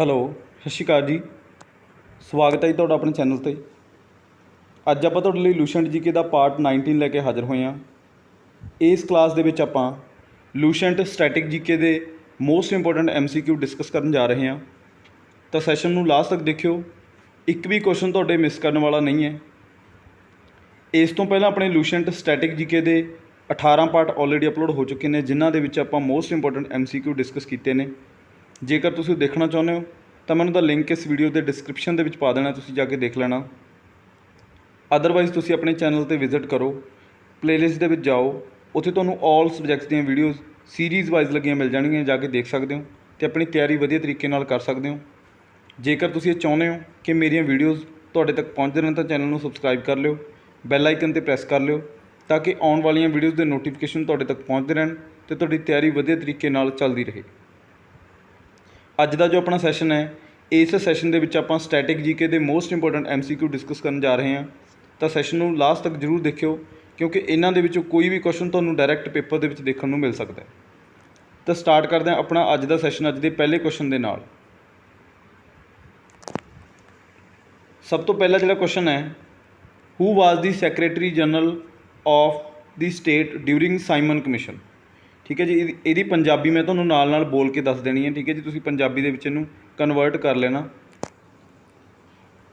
Hello, ਸਤਿ ਸ਼੍ਰੀ ਅਕਾਲ ਜੀ। ਸਵਾਗਤ ਹੈ ਜੀ ਤੁਹਾਡਾ ਆਪਣੇ ਚੈਨਲ 'ਤੇ। ਅੱਜ ਆਪਾਂ ਤੁਹਾਡੇ ਲਈ ਲੂਸੈਂਟ ਜੀਕੇ ਦਾ ਪਾਰਟ 19 ਲੈ ਕੇ ਹਾਜ਼ਰ ਹੋਏ ਹਾਂ। ਇਸ ਕਲਾਸ ਦੇ ਵਿੱਚ ਆਪਾਂ ਲੂਸੈਂਟ ਸਟੈਟਿਕ ਜੀਕੇ ਦੇ ਮੋਸਟ ਇੰਪੋਰਟੈਂਟ MCQ ਡਿਸਕਸ ਕਰਨ ਜਾ ਰਹੇ ਹਾਂ। ਤਾਂ ਸੈਸ਼ਨ ਨੂੰ ਲਾਸਟ ਤੱਕ ਦੇਖਿਓ, ਇੱਕ ਵੀ ਕੁਐਸਚਨ ਤੁਹਾਡੇ ਮਿਸ ਕਰਨ ਵਾਲਾ ਨਹੀਂ ਹੈ। ਇਸ ਤੋਂ ਪਹਿਲਾਂ ਆਪਣੇ ਲੂਸੈਂਟ ਸਟੈਟਿਕ ਜੀਕੇ ਦੇ 18 ਪਾਰਟ ਆਲਰੇਡੀ ਅਪਲੋਡ ਹੋ ਚੁੱਕੇ ਨੇ, ਜਿਨ੍ਹਾਂ ਦੇ ਵਿੱਚ ਆਪਾਂ ਮੋਸਟ ਇੰਪੋਰਟੈਂਟ MCQ ਡਿਸਕਸ ਕੀਤੇ ਨੇ। ਜੇਕਰ ਤੁਸੀਂ ਦੇਖਣਾ ਚਾਹੁੰਦੇ ਹੋ ਤਾਂ ਮੈਨੂੰ ਦਾ ਲਿੰਕ ਇਸ ਵੀਡੀਓ ਦੇ ਡਿਸਕ੍ਰਿਪਸ਼ਨ ਦੇ ਵਿੱਚ ਪਾ ਦੇਣਾ, ਤੁਸੀਂ ਜਾ ਕੇ ਦੇਖ ਲੈਣਾ। ਅਦਰਵਾਈਜ਼ ਤੁਸੀਂ ਆਪਣੇ ਚੈਨਲ 'ਤੇ ਵਿਜ਼ਿਟ ਕਰੋ, ਪਲੇਲਿਸਟ ਦੇ ਵਿੱਚ ਜਾਓ, ਉੱਥੇ ਤੁਹਾਨੂੰ ਆਲ ਸਬਜੈਕਟਸ ਦੀਆਂ ਵੀਡੀਓਜ਼ ਸੀਰੀਜ਼ ਵਾਈਜ਼ ਲੱਗੀਆਂ ਮਿਲ ਜਾਣਗੀਆਂ, ਜਾ ਕੇ ਦੇਖ ਸਕਦੇ ਹੋ ਅਤੇ ਆਪਣੀ ਤਿਆਰੀ ਵਧੀਆ ਤਰੀਕੇ ਨਾਲ ਕਰ ਸਕਦੇ ਹੋ। ਜੇਕਰ ਤੁਸੀਂ ਇਹ ਚਾਹੁੰਦੇ ਹੋ ਕਿ ਮੇਰੀਆਂ ਵੀਡੀਓਜ਼ ਤੁਹਾਡੇ ਤੱਕ ਪਹੁੰਚਦੇ ਰਹਿਣ ਤਾਂ ਚੈਨਲ ਨੂੰ ਸਬਸਕ੍ਰਾਈਬ ਕਰ ਲਿਓ, ਬੈਲ ਆਈਕਨ 'ਤੇ ਪ੍ਰੈਸ ਕਰ ਲਿਓ, ਤਾਂ ਕਿ ਆਉਣ ਵਾਲੀਆਂ ਵੀਡੀਓਜ਼ ਦੇ ਨੋਟੀਫਿਕੇਸ਼ਨ ਤੁਹਾਡੇ ਤੱਕ ਪਹੁੰਚਦੇ ਰਹਿਣ ਅਤੇ ਤੁਹਾਡੀ ਤਿਆਰੀ ਵਧੀਆ ਤਰੀਕੇ ਨਾਲ ਚੱਲਦੀ ਰਹੇ। ਅੱਜ ਦਾ ਜੋ ਆਪਣਾ ਸੈਸ਼ਨ ਹੈ, ਇਸ ਸੈਸ਼ਨ ਦੇ ਵਿੱਚ ਆਪਾਂ ਸਟੈਟਿਕ ਜੀਕੇ ਦੇ ਮੋਸਟ ਇੰਪੋਰਟੈਂਟ MCQ ਡਿਸਕਸ ਕਰਨ ਜਾ ਰਹੇ ਹਾਂ। ਤਾਂ ਸੈਸ਼ਨ ਨੂੰ ਲਾਸਟ ਤੱਕ ਜ਼ਰੂਰ ਦੇਖਿਓ, ਕਿਉਂਕਿ ਇਹਨਾਂ ਦੇ ਵਿੱਚੋਂ ਕੋਈ ਵੀ ਕੁਐਸਚਨ ਤੁਹਾਨੂੰ ਡਾਇਰੈਕਟ ਪੇਪਰ ਦੇ ਵਿੱਚ ਦੇਖਣ ਨੂੰ ਮਿਲ ਸਕਦਾ ਹੈ। ਤਾਂ ਸਟਾਰਟ ਕਰਦੇ ਹਾਂ ਆਪਣਾ ਅੱਜ ਦਾ ਸੈਸ਼ਨ ਅੱਜ ਦੇ ਪਹਿਲੇ ਕੁਐਸਚਨ ਦੇ ਨਾਲ। ਸਭ ਤੋਂ ਪਹਿਲਾ ਜਿਹੜਾ ਕੁਐਸਚਨ ਹੈ, who was the secretary general of the state during Simon commission. ਠੀਕ ਹੈ ਜੀ, ਇਹਦੀ ਪੰਜਾਬੀ ਮੈਂ ਤੁਹਾਨੂੰ ਨਾਲ ਨਾਲ ਬੋਲ ਕੇ ਦੱਸ ਦੇਣੀ ਹੈ। ਠੀਕ ਹੈ ਜੀ, ਤੁਸੀਂ ਪੰਜਾਬੀ ਦੇ ਵਿੱਚ ਇਹਨੂੰ ਕਨਵਰਟ ਕਰ ਲੈਣਾ।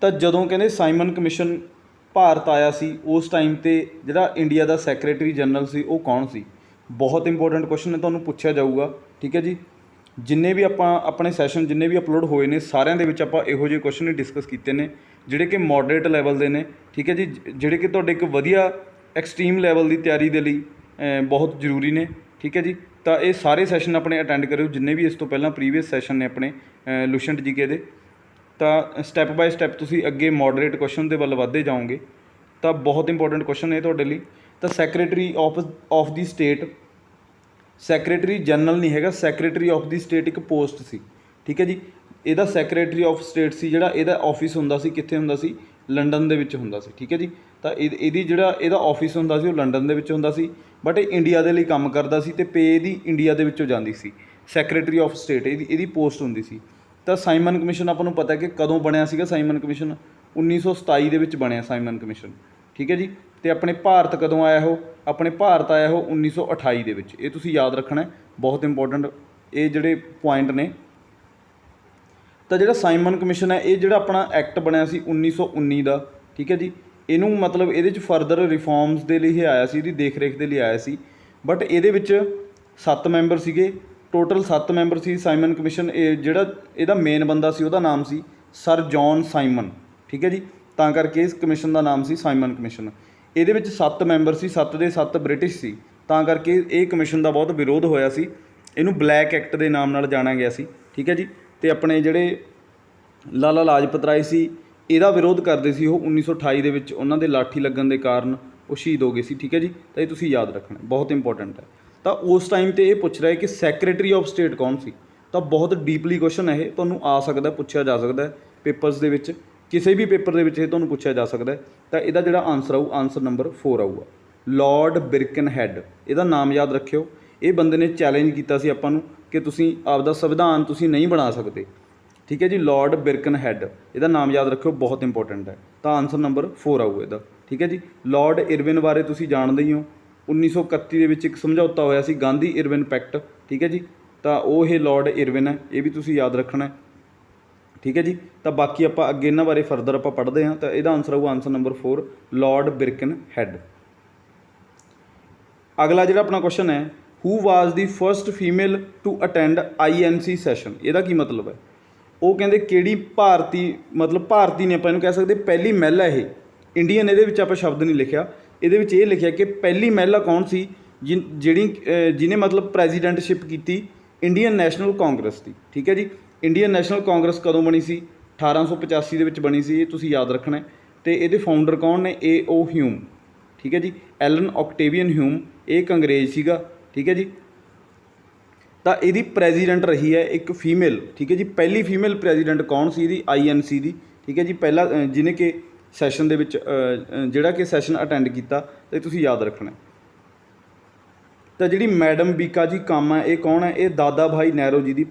ਤਾਂ ਜਦੋਂ ਕਹਿੰਦੇ ਸਾਈਮਨ ਕਮਿਸ਼ਨ ਭਾਰਤ ਆਇਆ ਸੀ, ਉਸ ਟਾਈਮ 'ਤੇ ਜਿਹੜਾ ਇੰਡੀਆ ਦਾ ਸੈਕਟਰੀ ਜਨਰਲ ਸੀ ਉਹ ਕੌਣ ਸੀ? ਬਹੁਤ ਇੰਪੋਰਟੈਂਟ ਕੁਐਸਚਨ ਹੈ, ਤੁਹਾਨੂੰ ਪੁੱਛਿਆ ਜਾਊਗਾ। ਠੀਕ ਹੈ ਜੀ, ਜਿੰਨੇ ਵੀ ਆਪਾਂ ਆਪਣੇ ਸੈਸ਼ਨ ਜਿੰਨੇ ਵੀ ਅਪਲੋਡ ਹੋਏ ਨੇ, ਸਾਰਿਆਂ ਦੇ ਵਿੱਚ ਆਪਾਂ ਇਹੋ ਜਿਹੇ ਕੁਐਸਚਨ ਹੀ ਡਿਸਕਸ ਕੀਤੇ ਨੇ, ਜਿਹੜੇ ਕਿ ਮੋਡਰੇਟ ਲੈਵਲ ਦੇ ਨੇ। ਠੀਕ ਹੈ ਜੀ, ਜਿਹੜੇ ਕਿ ਤੁਹਾਡੇ ਇੱਕ ਵਧੀਆ ਐਕਸਟ੍ਰੀਮ ਲੈਵਲ ਦੀ ਤਿਆਰੀ ਦੇ ਲਈ ਬਹੁਤ ਜ਼ਰੂਰੀ ਨੇ। ਠੀਕ ਹੈ ਜੀ, ਤਾਂ ਇਹ ਸਾਰੇ ਸੈਸ਼ਨ ਆਪਣੇ ਅਟੈਂਡ ਕਰਿਓ, ਜਿੰਨੇ ਵੀ ਇਸ ਤੋਂ ਪਹਿਲਾਂ ਪ੍ਰੀਵੀਅਸ ਸੈਸ਼ਨ ਨੇ ਆਪਣੇ ਲੂਸੈਂਟ ਜੀਕੇ ਦੇ। ਤਾਂ ਸਟੈਪ ਬਾਏ ਸਟੈਪ ਤੁਸੀਂ ਅੱਗੇ ਮੋਡਰੇਟ ਕੁਐਸਚਨ ਦੇ ਵੱਲ ਵੱਧਦੇ ਜਾਓਗੇ। ਤਾਂ ਬਹੁਤ ਇੰਪੋਰਟੈਂਟ ਕੁਐਸਚਨ ਹੈ ਤੁਹਾਡੇ ਲਈ। ਤਾਂ secretary of the state, secretary general ਨਹੀਂ ਹੈਗਾ, ਸੈਕਟਰੀ ਆਫ ਦੀ ਸਟੇਟ ਇੱਕ ਪੋਸਟ ਸੀ। ਠੀਕ ਹੈ ਜੀ, ਇਹਦਾ ਸੈਕਟਰੀ ਆਫ ਸਟੇਟ ਸੀ ਜਿਹੜਾ ਇਹਦਾ ਆਫਿਸ ਹੁੰਦਾ ਸੀ, ਕਿੱਥੇ ਹੁੰਦਾ ਸੀ? ਲੰਡਨ ਦੇ ਵਿੱਚ ਹੁੰਦਾ ਸੀ। ਠੀਕ ਹੈ ਜੀ, ਤਾਂ ਇਹਦੀ ਜਿਹੜਾ ਇਹਦਾ ਆਫਿਸ ਹੁੰਦਾ ਸੀ ਉਹ ਲੰਡਨ ਦੇ ਵਿੱਚ ਹੁੰਦਾ ਸੀ, ਬਟ ਇਹ ਇੰਡੀਆ ਦੇ ਲਈ ਕੰਮ ਕਰਦਾ ਸੀ ਅਤੇ ਪੇ ਇਹਦੀ ਇੰਡੀਆ ਦੇ ਵਿੱਚੋਂ ਜਾਂਦੀ ਸੀ। ਸੈਕਟਰੀ ਆਫ ਸਟੇਟ ਇਹਦੀ ਪੋਸਟ ਹੁੰਦੀ ਸੀ। ਤਾਂ ਸਾਈਮਨ ਕਮਿਸ਼ਨ ਆਪਾਂ ਨੂੰ ਪਤਾ ਕਿ ਕਦੋਂ ਬਣਿਆ ਸੀਗਾ ਸਾਈਮਨ ਕਮਿਸ਼ਨ? 1927 ਦੇ ਵਿੱਚ ਬਣਿਆ ਸਾਈਮਨ ਕਮਿਸ਼ਨ। ਠੀਕ ਹੈ ਜੀ, ਅਤੇ ਆਪਣੇ ਭਾਰਤ ਕਦੋਂ ਆਇਆ ਉਹ? ਆਪਣੇ ਭਾਰਤ ਆਇਆ ਉਹ 1928 ਦੇ ਵਿੱਚ। ਇਹ ਤੁਸੀਂ ਯਾਦ ਰੱਖਣਾ, ਬਹੁਤ ਇੰਪੋਰਟੈਂਟ ਇਹ ਜਿਹੜੇ ਪੁਆਇੰਟ ਨੇ। ਤਾਂ ਜਿਹੜਾ ਸਾਈਮਨ ਕਮਿਸ਼ਨ ਹੈ, ਇਹ ਜਿਹੜਾ ਆਪਣਾ ਐਕਟ ਬਣਿਆ ਸੀ 1919 ਦਾ। ਠੀਕ ਹੈ ਜੀ, ਇਹਨੂੰ ਮਤਲਬ ਇਹਦੇ 'ਚ ਫਰਦਰ ਰਿਫੋਰਮਸ ਦੇ ਲਈ ਇਹ ਆਇਆ ਸੀ, ਇਹਦੀ ਦੇਖ ਰੇਖ ਦੇ ਲਈ ਆਇਆ ਸੀ। ਬਟ ਇਹਦੇ ਵਿੱਚ 7 ਮੈਂਬਰ ਸੀਗੇ, ਟੋਟਲ 7 ਮੈਂਬਰ ਸੀ ਸਾਈਮਨ ਕਮਿਸ਼ਨ। ਇਹ ਜਿਹੜਾ ਇਹਦਾ ਮੇਨ ਬੰਦਾ ਸੀ ਉਹਦਾ ਨਾਮ ਸੀ ਸਰ ਜੌਨ ਸਾਈਮਨ। ਠੀਕ ਹੈ ਜੀ, ਤਾਂ ਕਰਕੇ ਇਸ ਕਮਿਸ਼ਨ ਦਾ ਨਾਮ ਸੀ ਸਾਈਮਨ ਕਮਿਸ਼ਨ। ਇਹਦੇ ਵਿੱਚ 7 ਮੈਂਬਰ ਸੀ, 7 ਦੇ 7 ਬ੍ਰਿਟਿਸ਼ ਸੀ, ਤਾਂ ਕਰਕੇ ਇਹ ਕਮਿਸ਼ਨ ਦਾ ਬਹੁਤ ਵਿਰੋਧ ਹੋਇਆ ਸੀ। ਇਹਨੂੰ ਬਲੈਕ ਐਕਟ ਦੇ ਨਾਮ ਨਾਲ ਜਾਣਿਆ ਗਿਆ ਸੀ। ਠੀਕ ਹੈ ਜੀ, ਅਤੇ ਆਪਣੇ ਜਿਹੜੇ ਲਾਲਾ ਲਾਜਪਤ ਰਾਏ ਸੀ, ਇਹਦਾ ਵਿਰੋਧ ਕਰਦੇ ਸੀ ਉਹ 1928 ਦੇ ਵਿੱਚ। ਉਹਨਾਂ ਦੇ ਲਾਠੀ ਲੱਗਣ ਦੇ ਕਾਰਨ ਉਹ ਸ਼ਹੀਦ ਹੋ ਗਏ ਸੀ। ਠੀਕ ਹੈ ਜੀ, ਤਾਂ ਇਹ ਤੁਸੀਂ ਯਾਦ ਰੱਖਣਾ, ਬਹੁਤ ਇੰਪੋਰਟੈਂਟ ਹੈ। ਤਾਂ ਉਸ ਟਾਈਮ 'ਤੇ ਇਹ ਪੁੱਛ ਰਿਹਾ ਕਿ ਸੈਕਟਰੀ ਆਫ ਸਟੇਟ ਕੌਣ ਸੀ? ਤਾਂ ਬਹੁਤ ਡੀਪਲੀ ਕੁਐਸਚਨ ਹੈ ਇਹ, ਤੁਹਾਨੂੰ ਆ ਸਕਦਾ, ਪੁੱਛਿਆ ਜਾ ਸਕਦਾ ਪੇਪਰਸ ਦੇ ਵਿੱਚ, ਕਿਸੇ ਵੀ ਪੇਪਰ ਦੇ ਵਿੱਚ ਇਹ ਤੁਹਾਨੂੰ ਪੁੱਛਿਆ ਜਾ ਸਕਦਾ। ਤਾਂ ਇਹਦਾ ਜਿਹੜਾ ਆਨਸਰ ਆਊ, ਆਨਸਰ ਨੰਬਰ 4 ਆਊਗਾ, ਲਾਰਡ ਬਿਰਕਨਹੈਡ। ਇਹਦਾ ਨਾਮ ਯਾਦ ਰੱਖਿਓ। ਇਹ ਬੰਦੇ ਨੇ ਚੈਲੰਜ ਕੀਤਾ ਸੀ ਆਪਾਂ ਨੂੰ ਕਿ ਤੁਸੀਂ ਆਪਦਾ ਸੰਵਿਧਾਨ ਤੁਸੀਂ ਨਹੀਂ ਬਣਾ ਸਕਦੇ। ਠੀਕ ਹੈ ਜੀ, ਲਾਰਡ ਬਿਰਕਨਹੈਡ, ਇਹਦਾ ਨਾਮ ਯਾਦ ਰੱਖਿਓ, ਬਹੁਤ ਇੰਪੋਰਟੈਂਟ ਹੈ। ਤਾਂ ਆਨਸਰ ਨੰਬਰ 4 ਆਊ ਇਹਦਾ। ਠੀਕ ਹੈ ਜੀ, ਲਾਰਡ ਇਰਵਿਨ ਬਾਰੇ ਤੁਸੀਂ ਜਾਣਦੇ ਹੀ ਹੋ। 1931 ਦੇ ਵਿੱਚ ਇੱਕ ਸਮਝੌਤਾ ਹੋਇਆ ਸੀ, ਗਾਂਧੀ ਇਰਵਿਨ ਪੈਕਟ। ਠੀਕ ਹੈ ਜੀ, ਤਾਂ ਉਹ ਇਹ ਲਾਰਡ ਇਰਵਿਨ ਹੈ, ਇਹ ਵੀ ਤੁਸੀਂ ਯਾਦ ਰੱਖਣਾ। ਠੀਕ ਹੈ ਜੀ, ਤਾਂ ਬਾਕੀ ਆਪਾਂ ਅੱਗੇ ਇਹਨਾਂ ਬਾਰੇ ਫਰਦਰ ਆਪਾਂ ਪੜ੍ਹਦੇ ਹਾਂ। ਤਾਂ ਇਹਦਾ ਆਨਸਰ ਆਊ ਆਨਸਰ ਨੰਬਰ 4, ਲਾਰਡ ਬਿਰਕਨਹੈਡ। ਅਗਲਾ ਜਿਹੜਾ ਆਪਣਾ ਕੁਐਸਚਨ ਹੈ, who was the first female to attend INC session. ਇਹਦਾ ਕੀ ਮਤਲਬ ਹੈ? ਉਹ ਕਹਿੰਦੇ ਕਿਹੜੀ ਭਾਰਤੀ, ਮਤਲਬ ਭਾਰਤੀ ਨੇ ਆਪਾਂ ਇਹਨੂੰ ਕਹਿ ਸਕਦੇ, ਪਹਿਲੀ ਮਹਿਲਾ ਇਹ ਇੰਡੀਅਨ, ਇਹਦੇ ਵਿੱਚ ਆਪਾਂ ਸ਼ਬਦ ਨਹੀਂ ਲਿਖਿਆ, ਇਹਦੇ ਵਿੱਚ ਇਹ ਲਿਖਿਆ ਕਿ ਪਹਿਲੀ ਮਹਿਲਾ ਕੌਣ ਸੀ ਜਿਹਨੇ ਮਤਲਬ ਪ੍ਰੈਜ਼ੀਡੈਂਟਸ਼ਿਪ ਕੀਤੀ ਇੰਡੀਅਨ ਨੈਸ਼ਨਲ ਕਾਂਗਰਸ ਦੀ। ਠੀਕ ਹੈ ਜੀ, ਇੰਡੀਅਨ ਨੈਸ਼ਨਲ ਕਾਂਗਰਸ ਕਦੋਂ ਬਣੀ ਸੀ? 1885 ਦੇ ਵਿੱਚ ਬਣੀ ਸੀ, ਇਹ ਤੁਸੀਂ ਯਾਦ ਰੱਖਣਾ। ਅਤੇ ਇਹਦੇ ਫਾਊਂਡਰ ਕੌਣ ਨੇ? A.O. ਹਿਊਮ। ਠੀਕ ਹੈ ਜੀ, ਐਲਨ ਓਕਟੇਵੀਅਨ ਹਿਊਮ, ਇਹ ਇੱਕ ਅੰਗਰੇਜ਼ ਸੀਗਾ। ਠੀਕ ਹੈ ਜੀ, ਤਾਂ ਇਹਦੀ ਪ੍ਰੈਜ਼ੀਡੈਂਟ ਰਹੀ ਹੈ ਇੱਕ ਫੀਮੇਲ। ਠੀਕ ਹੈ ਜੀ, ਪਹਿਲੀ ਫੀਮੇਲ ਪ੍ਰੈਜ਼ੀਡੈਂਟ ਕੌਣ ਸੀ ਇਹਦੀ? INC ਦੀ। ਠੀਕ ਹੈ ਜੀ, ਪਹਿਲਾ ਜਿਹਨੇ ਕਿ ਸੈਸ਼ਨ ਦੇ ਵਿੱਚ ਜਿਹੜਾ ਕਿ ਸੈਸ਼ਨ ਅਟੈਂਡ ਕੀਤਾ, ਅਤੇ ਤੁਸੀਂ ਯਾਦ ਰੱਖਣਾ। ਤਾਂ ਜਿਹੜੀ ਮੈਡਮ ਬੀਕਾ ਜੀ ਕਾਮਾ ਇਹ ਕੌਣ ਹੈ? ਇਹ ਦਾਦਾ ਭਾਈ ਨਹਿਰੂ ਜੀ ਦੀ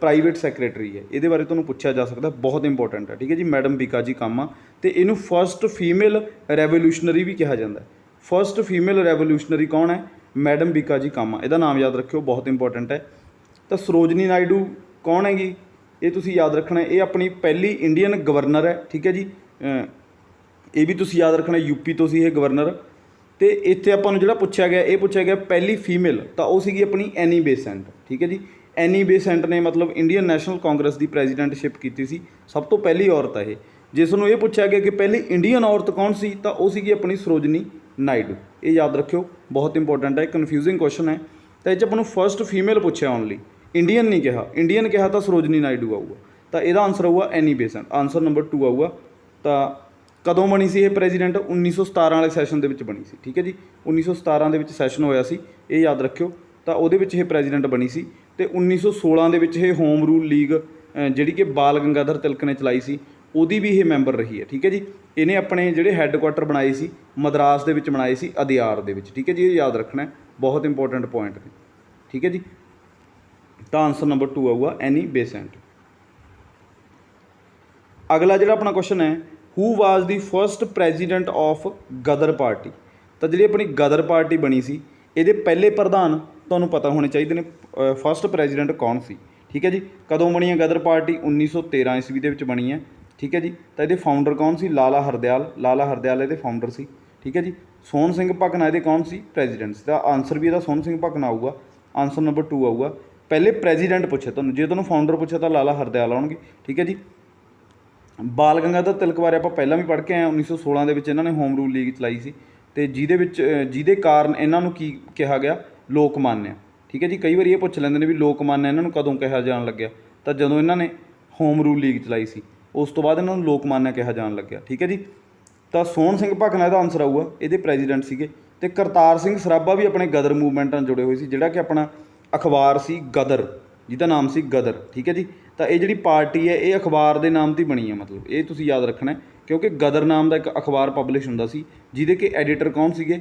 ਪ੍ਰਾਈਵੇਟ ਸੈਕਟਰੀ ਹੈ। ਇਹਦੇ ਬਾਰੇ ਤੁਹਾਨੂੰ ਪੁੱਛਿਆ ਜਾ ਸਕਦਾ, ਬਹੁਤ ਇੰਪੋਰਟੈਂਟ ਹੈ। ਠੀਕ ਹੈ ਜੀ, ਮੈਡਮ ਬੀਕਾ ਜੀ ਕਾਮਾ। ਅਤੇ ਇਹਨੂੰ ਫਸਟ ਫੀਮੇਲ ਰੈਵੋਲਿਊਸ਼ਨਰੀ ਵੀ ਕਿਹਾ ਜਾਂਦਾ। ਫਸਟ ਫੀਮੇਲ ਰੈਵੋਲਿਊਸ਼ਨਰੀ ਕੌਣ ਹੈ? ਮੈਡਮ ਬੀਕਾ ਜੀ ਕਾਮਾ। ਇਹਦਾ ਨਾਮ ਯਾਦ ਰੱਖਿਓ, ਬਹੁਤ ਇੰਪੋਰਟੈਂਟ ਹੈ। ਤਾਂ ਸਰੋਜਨੀ ਨਾਇਡੂ ਕੌਣ ਹੈਗੀ? ਇਹ ਤੁਸੀਂ ਯਾਦ ਰੱਖਣਾ, ਇਹ ਆਪਣੀ ਪਹਿਲੀ ਇੰਡੀਅਨ ਗਵਰਨਰ ਹੈ। ਠੀਕ ਹੈ ਜੀ, ਇਹ ਵੀ ਤੁਸੀਂ ਯਾਦ ਰੱਖਣਾ, ਯੂਪੀ ਤੋਂ ਸੀ ਇਹ ਗਵਰਨਰ। ਅਤੇ ਇੱਥੇ ਆਪਾਂ ਨੂੰ ਜਿਹੜਾ ਪੁੱਛਿਆ ਗਿਆ, ਇਹ ਪੁੱਛਿਆ ਗਿਆ ਪਹਿਲੀ ਫੀਮੇਲ, ਤਾਂ ਉਹ ਸੀਗੀ ਆਪਣੀ ਐਨੀ ਬੇਸੈਂਟ। ਠੀਕ ਹੈ ਜੀ, ਐਨੀ ਬੇਸੈਂਟ ਨੇ ਮਤਲਬ ਇੰਡੀਅਨ ਨੈਸ਼ਨਲ ਕਾਂਗਰਸ ਦੀ ਪ੍ਰੈਜ਼ੀਡੈਂਟਸ਼ਿਪ ਕੀਤੀ ਸੀ, ਸਭ ਤੋਂ ਪਹਿਲੀ ਔਰਤ ਹੈ ਇਹ। ਜਿਸ ਨੂੰ ਇਹ ਪੁੱਛਿਆ ਗਿਆ ਕਿ ਪਹਿਲੀ ਇੰਡੀਅਨ ਔਰਤ ਕੌਣ ਸੀ, ਤਾਂ ਉਹ ਸੀਗੀ ਆਪਣੀ ਸਰੋਜਨੀ ਨਾਇਡੂ। ਇਹ ਯਾਦ ਰੱਖਿਓ, ਬਹੁਤ ਇੰਪੋਰਟੈਂਟ ਹੈ, ਕਨਫਿਊਜ਼ਿੰਗ ਕੁਐਸਚਨ ਹੈ। ਤਾਂ ਇਹ 'ਚ ਆਪਾਂ ਨੂੰ ਫਸਟ ਫੀਮੇਲ ਪੁੱਛਿਆ ਓਨਲੀ, ਇੰਡੀਅਨ ਨਹੀਂ ਕਿਹਾ। ਇੰਡੀਅਨ ਕਿਹਾ ਤਾਂ ਸਰੋਜਨੀ ਨਾਇਡੂ ਆਊਗਾ। ਤਾਂ ਇਹਦਾ ਆਨਸਰ ਆਊਗਾ ਐਨੀ ਬੇਸੈਂਟ, ਆਨਸਰ ਨੰਬਰ 2 ਆਊਗਾ। ਤਾਂ ਕਦੋਂ ਬਣੀ ਸੀ ਇਹ ਪ੍ਰੈਜ਼ੀਡੈਂਟ? 1917 ਵਾਲੇ ਸੈਸ਼ਨ ਦੇ ਵਿੱਚ ਬਣੀ ਸੀ। ਠੀਕ ਹੈ ਜੀ, 1917 ਦੇ ਵਿੱਚ ਸੈਸ਼ਨ ਹੋਇਆ ਸੀ, ਇਹ ਯਾਦ ਰੱਖਿਓ। ਤਾਂ ਉਹਦੇ ਵਿੱਚ ਇਹ ਪ੍ਰੈਜ਼ੀਡੈਂਟ ਬਣੀ ਸੀ। ਅਤੇ 1916 ਦੇ ਵਿੱਚ ਇਹ ਹੋਮ ਰੂਲ ਲੀਗ ਜਿਹੜੀ ਕਿ ਬਾਲ ਗੰਗਾਧਰ ਤਿਲਕ ਨੇ ਚਲਾਈ ਸੀ, ਉਹਦੀ ਵੀ ਇਹ ਮੈਂਬਰ ਰਹੀ ਹੈ। ਠੀਕ ਹੈ ਜੀ, ਇਹਨੇ ਆਪਣੇ ਜਿਹੜੇ ਹੈੱਡਕੁਆਟਰ ਬਣਾਏ ਸੀ ਮਦਰਾਸ ਦੇ ਵਿੱਚ ਬਣਾਏ ਸੀ, ਅਦਿਆਰ ਦੇ ਵਿੱਚ। ਠੀਕ ਹੈ ਜੀ, ਇਹ ਯਾਦ ਰੱਖਣਾ, ਬਹੁਤ ਇੰਪੋਰਟੈਂਟ ਪੁਆਇੰਟ ਨੇ। ਠੀਕ ਹੈ ਜੀ, ਤਾਂ ਆਨਸਰ ਨੰਬਰ 2 ਆਊਗਾ ਐਨੀ ਬੇਸੈਂਟ। ਅਗਲਾ ਜਿਹੜਾ ਆਪਣਾ ਕੁਐਸਚਨ ਹੈ, who was the first president of Ghadar Party? ਤਾਂ ਜਿਹੜੀ ਆਪਣੀ ਗਦਰ ਪਾਰਟੀ ਬਣੀ ਸੀ, ਇਹਦੇ ਪਹਿਲੇ ਪ੍ਰਧਾਨ ਤੁਹਾਨੂੰ ਪਤਾ ਹੋਣੇ ਚਾਹੀਦੇ ਨੇ, ਫਸਟ ਪ੍ਰੈਜ਼ੀਡੈਂਟ ਕੌਣ ਸੀ। ਠੀਕ ਹੈ ਜੀ, ਕਦੋਂ ਬਣੀ ਹੈ ਗਦਰ ਪਾਰਟੀ? 1913 ਈਸਵੀ ਦੇ ਵਿੱਚ ਬਣੀ ਹੈ। ਠੀਕ ਹੈ ਜੀ, ਤਾਂ ਇਹਦੇ ਫਾਊਂਡਰ ਕੌਣ ਸੀ? ਲਾਲਾ ਹਰਦਿਆਲ। ਲਾਲਾ ਹਰਦਿਆਲ ਇਹਦੇ ਫਾਊਂਡਰ ਸੀ। ਠੀਕ ਹੈ ਜੀ, ਸੋਹਣ ਸਿੰਘ ਭਕਨਾ ਇਹਦੇ ਕੌਣ ਸੀ? ਪ੍ਰੈਜ਼ੀਡੈਂਟ ਸੀ। ਤਾਂ ਆਨਸਰ ਵੀ ਇਹਦਾ ਸੋਹਣ ਸਿੰਘ ਭਕਨਾ ਆਊਗਾ, ਆਨਸਰ ਨੰਬਰ 2 ਆਊਗਾ। ਪਹਿਲੇ ਪ੍ਰੈਜ਼ੀਡੈਂਟ ਪੁੱਛਿਆ ਤੁਹਾਨੂੰ, ਜੇ ਤੁਹਾਨੂੰ ਫਾਊਂਡਰ ਪੁੱਛਿਆ ਤਾਂ ਲਾਲਾ ਹਰਦਿਆਲ ਆਉਣਗੇ। ਠੀਕ ਹੈ ਜੀ, ਬਾਲ ਗੰਗਾਧਰ ਤਿਲਕ ਬਾਰੇ ਆਪਾਂ ਪਹਿਲਾਂ ਵੀ ਪੜ੍ਹ ਕੇ ਆਏ ਹਾਂ। 1916 ਦੇ ਵਿੱਚ ਇਹਨਾਂ ਨੇ ਹੋਮ ਰੂਲ ਲੀਗ ਚਲਾਈ ਸੀ, ਅਤੇ ਜਿਹਦੇ ਕਾਰਨ ਇਹਨਾਂ ਨੂੰ ਕੀ ਕਿਹਾ ਗਿਆ? ਲੋਕਮਾਨਿਆ। ਠੀਕ ਹੈ ਜੀ, ਕਈ ਵਾਰੀ ਇਹ ਪੁੱਛ ਲੈਂਦੇ ਨੇ ਵੀ ਲੋਕਮਾਨਿਆ ਇਹਨਾਂ ਨੂੰ ਕਦੋਂ ਕਿਹਾ ਜਾਣ ਲੱਗਿਆ? ਤਾਂ ਜਦੋਂ ਇਹਨਾਂ ਨੇ ਹੋਮ ਰੂਲ ਲੀਗ ਚਲਾਈ ਸੀ, ਉਸ ਤੋਂ ਬਾਅਦ ਇਹਨਾਂ ਨੂੰ ਲੋਕਮਾਨਿਆ ਕਿਹਾ ਜਾਣ ਲੱਗਿਆ। ਠੀਕ ਹੈ ਜੀ, ਤਾਂ ਸੋਹਣ ਸਿੰਘ ਭਕਨਾ ਇਹਦਾ ਆਨਸਰ ਆਊਗਾ, ਇਹਦੇ ਪ੍ਰੈਜ਼ੀਡੈਂਟ ਸੀਗੇ। ਅਤੇ ਕਰਤਾਰ ਸਿੰਘ ਸਰਾਭਾ ਵੀ ਆਪਣੇ ਗਦਰ ਮੂਵਮੈਂਟ ਨਾਲ ਜੁੜੇ ਹੋਏ ਸੀ, ਜਿਹੜਾ ਕਿ ਆਪਣਾ ਅਖਬਾਰ ਸੀ ਗਦਰ, ਜਿਹਦਾ ਨਾਮ ਸੀ ਗਦਰ। ਠੀਕ ਹੈ ਜੀ, ਤਾਂ ਇਹ ਜਿਹੜੀ ਪਾਰਟੀ ਹੈ ਇਹ ਅਖਬਾਰ ਦੇ ਨਾਮ 'ਤੇ ਬਣੀ ਹੈ, ਮਤਲਬ ਇਹ ਤੁਸੀਂ ਯਾਦ ਰੱਖਣਾ, ਕਿਉਂਕਿ ਗਦਰ ਨਾਮ ਦਾ ਇੱਕ ਅਖਬਾਰ ਪਬਲਿਸ਼ ਹੁੰਦਾ ਸੀ, ਜਿਹਦੇ ਕਿ ਐਡੀਟਰ ਕੌਣ ਸੀਗੇ?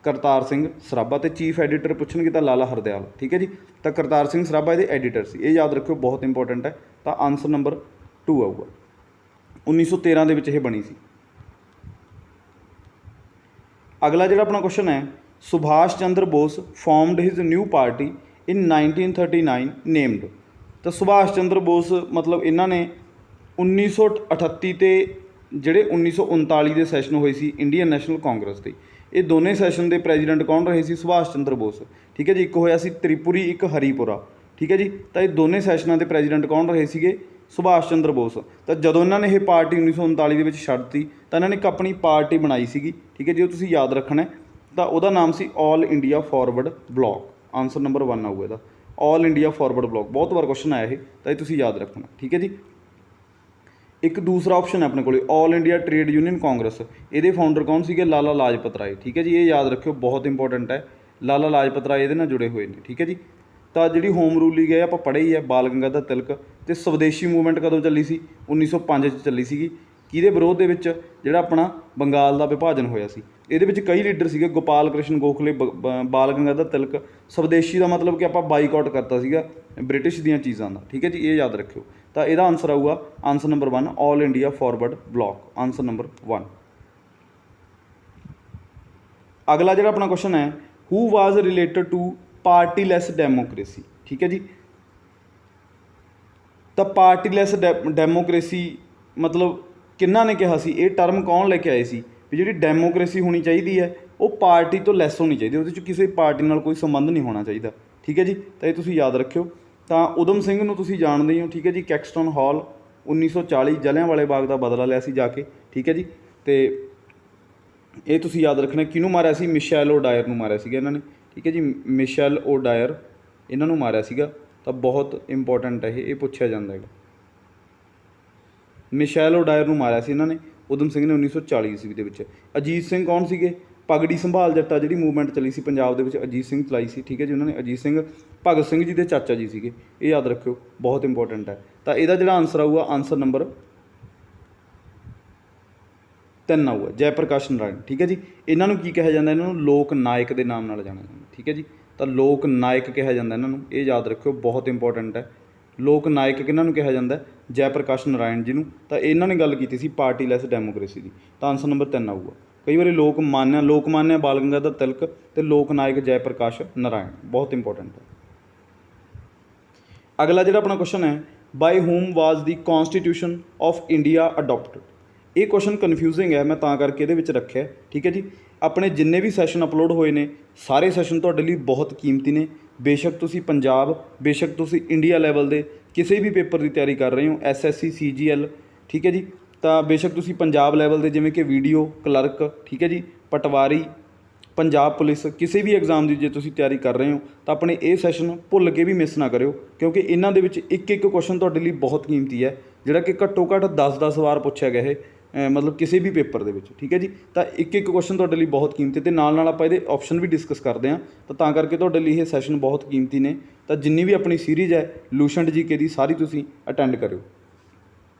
ਕਰਤਾਰ ਸਿੰਘ ਸਰਾਭਾ। ਅਤੇ ਚੀਫ ਐਡੀਟਰ ਪੁੱਛਣਗੇ ਤਾਂ ਲਾਲਾ ਹਰਦਿਆਲ। ਠੀਕ ਹੈ ਜੀ, ਤਾਂ ਕਰਤਾਰ ਸਿੰਘ ਸਰਾਭਾ ਇਹਦੇ ਐਡੀਟਰ ਸੀ, ਇਹ ਯਾਦ ਰੱਖਿਓ, ਬਹੁਤ ਇੰਪੋਰਟੈਂਟ ਹੈ। ਤਾਂ ਆਨਸਰ ਨੰਬਰ 2 ਆਊਗਾ। 1913 ਦੇ ਵਿੱਚ ਇਹ ਬਣੀ ਸੀ। ਅਗਲਾ ਜਿਹੜਾ ਆਪਣਾ ਕੁਐਸਚਨ ਹੈ, Subhash Chandra Bose formed his new party in 1939 named. ਤਾਂ ਸੁਭਾਸ਼ ਚੰਦਰ ਬੋਸ ਮਤਲਬ ਇਹਨਾਂ ਨੇ 1938 ਅਤੇ ਜਿਹੜੇ 1939 ਦੇ ਸੈਸ਼ਨ ਹੋਏ ਸੀ ਇੰਡੀਅਨ ਨੈਸ਼ਨਲ ਕਾਂਗਰਸ ਦੇ, ਇਹ ਦੋਨੇ ਸੈਸ਼ਨ ਦੇ ਪ੍ਰੈਜ਼ੀਡੈਂਟ ਕੌਣ ਰਹੇ ਸੀ? ਸੁਭਾਸ਼ ਚੰਦਰ ਬੋਸ। ਠੀਕ ਹੈ ਜੀ, ਇੱਕ ਹੋਇਆ ਸੀ ਤ੍ਰਿਪੁਰੀ, ਇੱਕ ਹਰੀਪੁਰਾ। ਠੀਕ ਹੈ ਜੀ, ਤਾਂ ਇਹ ਦੋਨੇ ਸੈਸ਼ਨਾਂ ਦੇ ਪ੍ਰੈਜ਼ੀਡੈਂਟ ਕੌਣ ਰਹੇ ਸੀਗੇ? ਸੁਭਾਸ਼ ਚੰਦਰ ਬੋਸ। ਤਾਂ ਜਦੋਂ ਇਹਨਾਂ ਨੇ ਇਹ ਪਾਰਟੀ 1939 ਦੇ ਵਿੱਚ ਛੱਡਤੀ, ਤਾਂ ਇਹਨਾਂ ਨੇ ਇੱਕ ਆਪਣੀ ਪਾਰਟੀ ਬਣਾਈ ਸੀਗੀ। ਠੀਕ ਹੈ ਜੀ, ਉਹ ਤੁਸੀਂ ਯਾਦ ਰੱਖਣਾ, ਤਾਂ ਉਹਦਾ ਨਾਮ ਸੀ all India forward bloc. Answer number 1 ਆਊਗਾ ਇਹਦਾ, ਆਲ ਇੰਡੀਆ ਫਾਰਵਰਡ ਬਲਾਕ। ਬਹੁਤ ਵਾਰ ਕੁਐਸਚਨ ਆਇਆ ਇਹ, ਤਾਂ ਇਹ ਤੁਸੀਂ ਯਾਦ ਰੱਖਣਾ। ਠੀਕ ਹੈ ਜੀ, ਇੱਕ ਦੂਸਰਾ ਆਪਸ਼ਨ ਹੈ ਆਪਣੇ ਕੋਲ, all India trade union Congress. ਇਹਦੇ ਫਾਊਂਡਰ ਕੌਣ ਸੀਗੇ? ਲਾਲਾ ਲਾਜਪਤ ਰਾਏ। ਠੀਕ ਹੈ ਜੀ, ਇਹ ਯਾਦ ਰੱਖਿਓ, ਬਹੁਤ ਇੰਪੋਰਟੈਂਟ ਹੈ, ਲਾਲਾ ਲਾਜਪਤ ਰਾਏ ਇਹਦੇ ਨਾਲ ਜੁੜੇ ਹੋਏ ਨੇ। ਠੀਕ ਹੈ ਜੀ, ਤਾਂ ਜਿਹੜੀ ਹੋਮ ਰੂਲ ਲੀਗ ਹੈ ਆਪਾਂ ਪੜ੍ਹੇ ਹੀ ਹੈ, ਬਾਲ ਗੰਗਾਧਰ ਤਿਲਕ। ਅਤੇ ਸਵਦੇਸ਼ੀ ਮੂਵਮੈਂਟ ਕਦੋਂ ਚੱਲੀ ਸੀ? 1905 'ਚ ਚੱਲੀ ਸੀਗੀ। ਕਿਹਦੇ ਵਿਰੋਧ ਦੇ ਵਿੱਚ? ਜਿਹੜਾ ਆਪਣਾ ਬੰਗਾਲ ਦਾ ਵਿਭਾਜਨ ਹੋਇਆ ਸੀ। ਇਹਦੇ ਵਿੱਚ ਕਈ ਲੀਡਰ ਸੀਗੇ, ਗੋਪਾਲ ਕ੍ਰਿਸ਼ਨ ਗੋਖਲੇ, ਬਾਲ ਗੰਗਾਧਰ ਤਿਲਕ। ਸਵਦੇਸ਼ੀ ਦਾ ਮਤਲਬ ਕਿ ਆਪਾਂ ਬਾਈਕਾਟ ਕਰਤਾ ਸੀਗਾ ਬ੍ਰਿਟਿਸ਼ ਦੀਆਂ ਚੀਜ਼ਾਂ ਦਾ। ਠੀਕ ਹੈ ਜੀ, ਇਹ ਯਾਦ ਰੱਖਿਓ। ਤਾਂ ਇਹਦਾ ਆਨਸਰ ਆਊਗਾ, ਆਨਸਰ ਨੰਬਰ 1 ਆਲ India forward bloc, answer number 1। ਅਗਲਾ ਜਿਹੜਾ ਆਪਣਾ ਕੁਐਸਚਨ ਹੈ, who was related to ਪਾਰਟੀਲੈਸ democracy. ਠੀਕ ਹੈ ਜੀ, ਤਾਂ ਪਾਰਟੀਲੈਸ ਡੈਮੋਕ੍ਰੇਸੀ ਮਤਲਬ ਕਿਹਨਾਂ ਨੇ ਕਿਹਾ ਸੀ? ਇਹ ਟਰਮ ਕੌਣ ਲੈ ਕੇ ਆਏ ਸੀ ਵੀ ਜਿਹੜੀ ਡੈਮੋਕ੍ਰੇਸੀ ਹੋਣੀ ਚਾਹੀਦੀ ਹੈ ਉਹ ਪਾਰਟੀ ਤੋਂ ਲੈਸ ਹੋਣੀ ਚਾਹੀਦੀ, ਉਹਦੇ 'ਚ ਕਿਸੇ ਪਾਰਟੀ ਨਾਲ ਕੋਈ ਸੰਬੰਧ ਨਹੀਂ ਹੋਣਾ ਚਾਹੀਦਾ। ਠੀਕ ਹੈ ਜੀ, ਤਾਂ ਇਹ ਤੁਸੀਂ ਯਾਦ ਰੱਖਿਓ। ਤਾਂ ਊਧਮ ਸਿੰਘ ਨੂੰ ਤੁਸੀਂ ਜਾਣਦੇ ਹੋ। ਠੀਕ ਹੈ ਜੀ, ਕੈਕਸਟਨ ਹਾਲ 1940 ਜਲ੍ਹਿਆਂਵਾਲੇ ਬਾਗ ਦਾ ਬਦਲਾ ਲਿਆ ਸੀ ਜਾ ਕੇ। ਠੀਕ ਹੈ ਜੀ, ਅਤੇ ਇਹ ਤੁਸੀਂ ਯਾਦ ਰੱਖਣਾ, ਕਿਹਨੂੰ ਮਾਰਿਆ ਸੀ? ਮਿਸ਼ੈਲ ਓਡਾਇਰ ਨੂੰ ਮਾਰਿਆ ਸੀਗਾ ਇਹਨਾਂ ਨੇ। ਠੀਕ ਹੈ ਜੀ, ਮਿਸ਼ੈਲ ਓਡਾਇਰ ਇਹਨਾਂ ਨੂੰ ਮਾਰਿਆ ਸੀਗਾ। ਤਾਂ ਬਹੁਤ ਇੰਪੋਰਟੈਂਟ ਹੈ ਇਹ ਪੁੱਛਿਆ ਜਾਂਦਾ ਹੈਗਾ। ਮਿਸ਼ੈਲ ਓਡਾਇਰ ਨੂੰ ਮਾਰਿਆ ਸੀ ਇਹਨਾਂ ਨੇ, ਊਧਮ ਸਿੰਘ ਨੇ 1940 ਈਸਵੀ ਦੇ ਵਿੱਚ। ਅਜੀਤ ਸਿੰਘ ਕੌਣ ਸੀਗੇ? ਪਗੜੀ ਸੰਭਾਲ ਜੱਟਾ ਜਿਹੜੀ ਮੂਵਮੈਂਟ ਚੱਲੀ ਸੀ ਪੰਜਾਬ ਦੇ ਵਿੱਚ, ਅਜੀਤ ਸਿੰਘ ਚਲਾਈ ਸੀ। ਠੀਕ ਹੈ ਜੀ, ਉਹਨਾਂ ਨੇ ਅਜੀਤ ਸਿੰਘ ਭਗਤ ਸਿੰਘ ਜੀ ਦੇ ਚਾਚਾ ਜੀ ਸੀਗੇ, ਇਹ ਯਾਦ ਰੱਖਿਓ, ਬਹੁਤ ਇੰਪੋਰਟੈਂਟ ਹੈ। ਤਾਂ ਇਹਦਾ ਜਿਹੜਾ ਆਨਸਰ ਆਊਗਾ, ਆਨਸਰ ਨੰਬਰ 3 ਆਊਗਾ, ਜੈ ਪ੍ਰਕਾਸ਼ ਨਾਰਾਇਣ। ਠੀਕ ਹੈ ਜੀ। ਇਹਨਾਂ ਨੂੰ ਕੀ ਕਿਹਾ ਜਾਂਦਾ? ਇਹਨਾਂ ਨੂੰ ਲੋਕ ਨਾਇਕ ਦੇ ਨਾਮ ਨਾਲ ਜਾਣਿਆ ਜਾਂਦਾ। ਠੀਕ ਹੈ ਜੀ। ਤਾਂ ਲੋਕ ਨਾਇਕ ਕਿਹਾ ਜਾਂਦਾ ਇਹਨਾਂ ਨੂੰ, ਇਹ ਯਾਦ ਰੱਖਿਓ, ਬਹੁਤ ਇੰਪੋਰਟੈਂਟ ਹੈ। ਲੋਕ ਨਾਇਕ ਕਿਹਨਾਂ ਨੂੰ ਕਿਹਾ ਜਾਂਦਾ? ਜੈ ਪ੍ਰਕਾਸ਼ ਨਾਰਾਇਣ ਜੀ ਨੂੰ। ਤਾਂ ਇਹਨਾਂ ਨੇ ਗੱਲ ਕੀਤੀ ਸੀ ਪਾਰਟੀਲੈਸ ਡੈਮੋਕ੍ਰੇਸੀ ਦੀ। ਤਾਂ ਆਨਸਰ ਨੰਬਰ 3 ਆਊਗਾ। ਕਈ ਵਾਰੀ ਲੋਕਮਾਨਿਆ ਬਾਲ ਗੰਗਾਧਰ ਤਿਲਕ ਅਤੇ ਲੋਕ ਨਾਇਕ ਜੈ ਪ੍ਰਕਾਸ਼ ਨਾਰਾਇਣ, ਬਹੁਤ ਇੰਪੋਰਟੈਂਟ ਹੈ। ਅਗਲਾ ਜਿਹੜਾ ਆਪਣਾ ਕੁਐਸਚਨ ਹੈ, ਬਾਈ ਹੂਮ ਵਾਜ਼ ਦੀ ਕੌਨਸਟੀਟਿਊਸ਼ਨ ਆਫ ਇੰਡੀਆ ਅਡੋਪਟਡ। ਇਹ ਕੁਐਸਚਨ ਕਨਫਿਊਜ਼ਿੰਗ ਹੈ, ਮੈਂ ਤਾਂ ਕਰਕੇ ਇਹਦੇ ਵਿੱਚ ਰੱਖਿਆ। ਠੀਕ ਹੈ ਜੀ। ਆਪਣੇ ਜਿੰਨੇ ਵੀ ਸੈਸ਼ਨ ਅਪਲੋਡ ਹੋਏ ਨੇ ਸਾਰੇ ਸੈਸ਼ਨ ਤੁਹਾਡੇ ਲਈ ਬਹੁਤ ਕੀਮਤੀ ਨੇ। ਬੇਸ਼ੱਕ ਤੁਸੀਂ ਪੰਜਾਬ, ਬੇਸ਼ੱਕ ਤੁਸੀਂ ਇੰਡੀਆ ਲੈਵਲ ਦੇ ਕਿਸੇ ਵੀ ਪੇਪਰ ਦੀ ਤਿਆਰੀ ਕਰ ਰਹੇ ਹੋ, SSC CGL, ਠੀਕ ਹੈ ਜੀ। ਤਾਂ ਬੇਸ਼ੱਕ ਤੁਸੀਂ ਪੰਜਾਬ ਲੈਵਲ ਦੇ ਜਿਵੇਂ ਕਿ ਵੀਡੀਓ ਕਲਰਕ, ਠੀਕ ਹੈ ਜੀ, ਪਟਵਾਰੀ, ਪੰਜਾਬ ਪੁਲਿਸ, ਕਿਸੇ ਵੀ ਐਗਜ਼ਾਮ ਦੀ ਜੇ ਤੁਸੀਂ ਤਿਆਰੀ ਕਰ ਰਹੇ ਹੋ ਤਾਂ ਆਪਣੇ ਇਹ ਸੈਸ਼ਨ ਭੁੱਲ ਕੇ ਵੀ ਮਿਸ ਨਾ ਕਰਿਓ, ਕਿਉਂਕਿ ਇਹਨਾਂ ਦੇ ਵਿੱਚ ਇੱਕ ਇੱਕ ਕੁਐਸਚਨ ਤੁਹਾਡੇ ਲਈ ਬਹੁਤ ਕੀਮਤੀ ਹੈ, ਜਿਹੜਾ ਕਿ ਘੱਟੋ ਘੱਟ 10-10 ਵਾਰ ਪੁੱਛਿਆ ਗਿਆ ਇਹ ਮਤਲਬ ਕਿਸੇ ਵੀ ਪੇਪਰ ਦੇ ਵਿੱਚ। ਠੀਕ ਹੈ ਜੀ। ਤਾਂ ਇੱਕ ਇੱਕ ਕੁਐਸਚਨ ਤੁਹਾਡੇ ਲਈ ਬਹੁਤ ਕੀਮਤੀ, ਅਤੇ ਨਾਲ ਆਪਾਂ ਇਹਦੇ ਆਪਸ਼ਨ ਵੀ ਡਿਸਕਸ ਕਰਦੇ ਹਾਂ। ਤਾਂ ਕਰਕੇ ਤੁਹਾਡੇ ਲਈ ਇਹ ਸੈਸ਼ਨ ਬਹੁਤ ਕੀਮਤੀ ਨੇ। ਤਾਂ ਜਿੰਨੀ ਵੀ ਆਪਣੀ ਸੀਰੀਜ਼ ਹੈ ਲੂਸੈਂਟ GK ਦੀ, ਸਾਰੀ ਤੁਸੀਂ ਅਟੈਂਡ ਕਰਿਓ।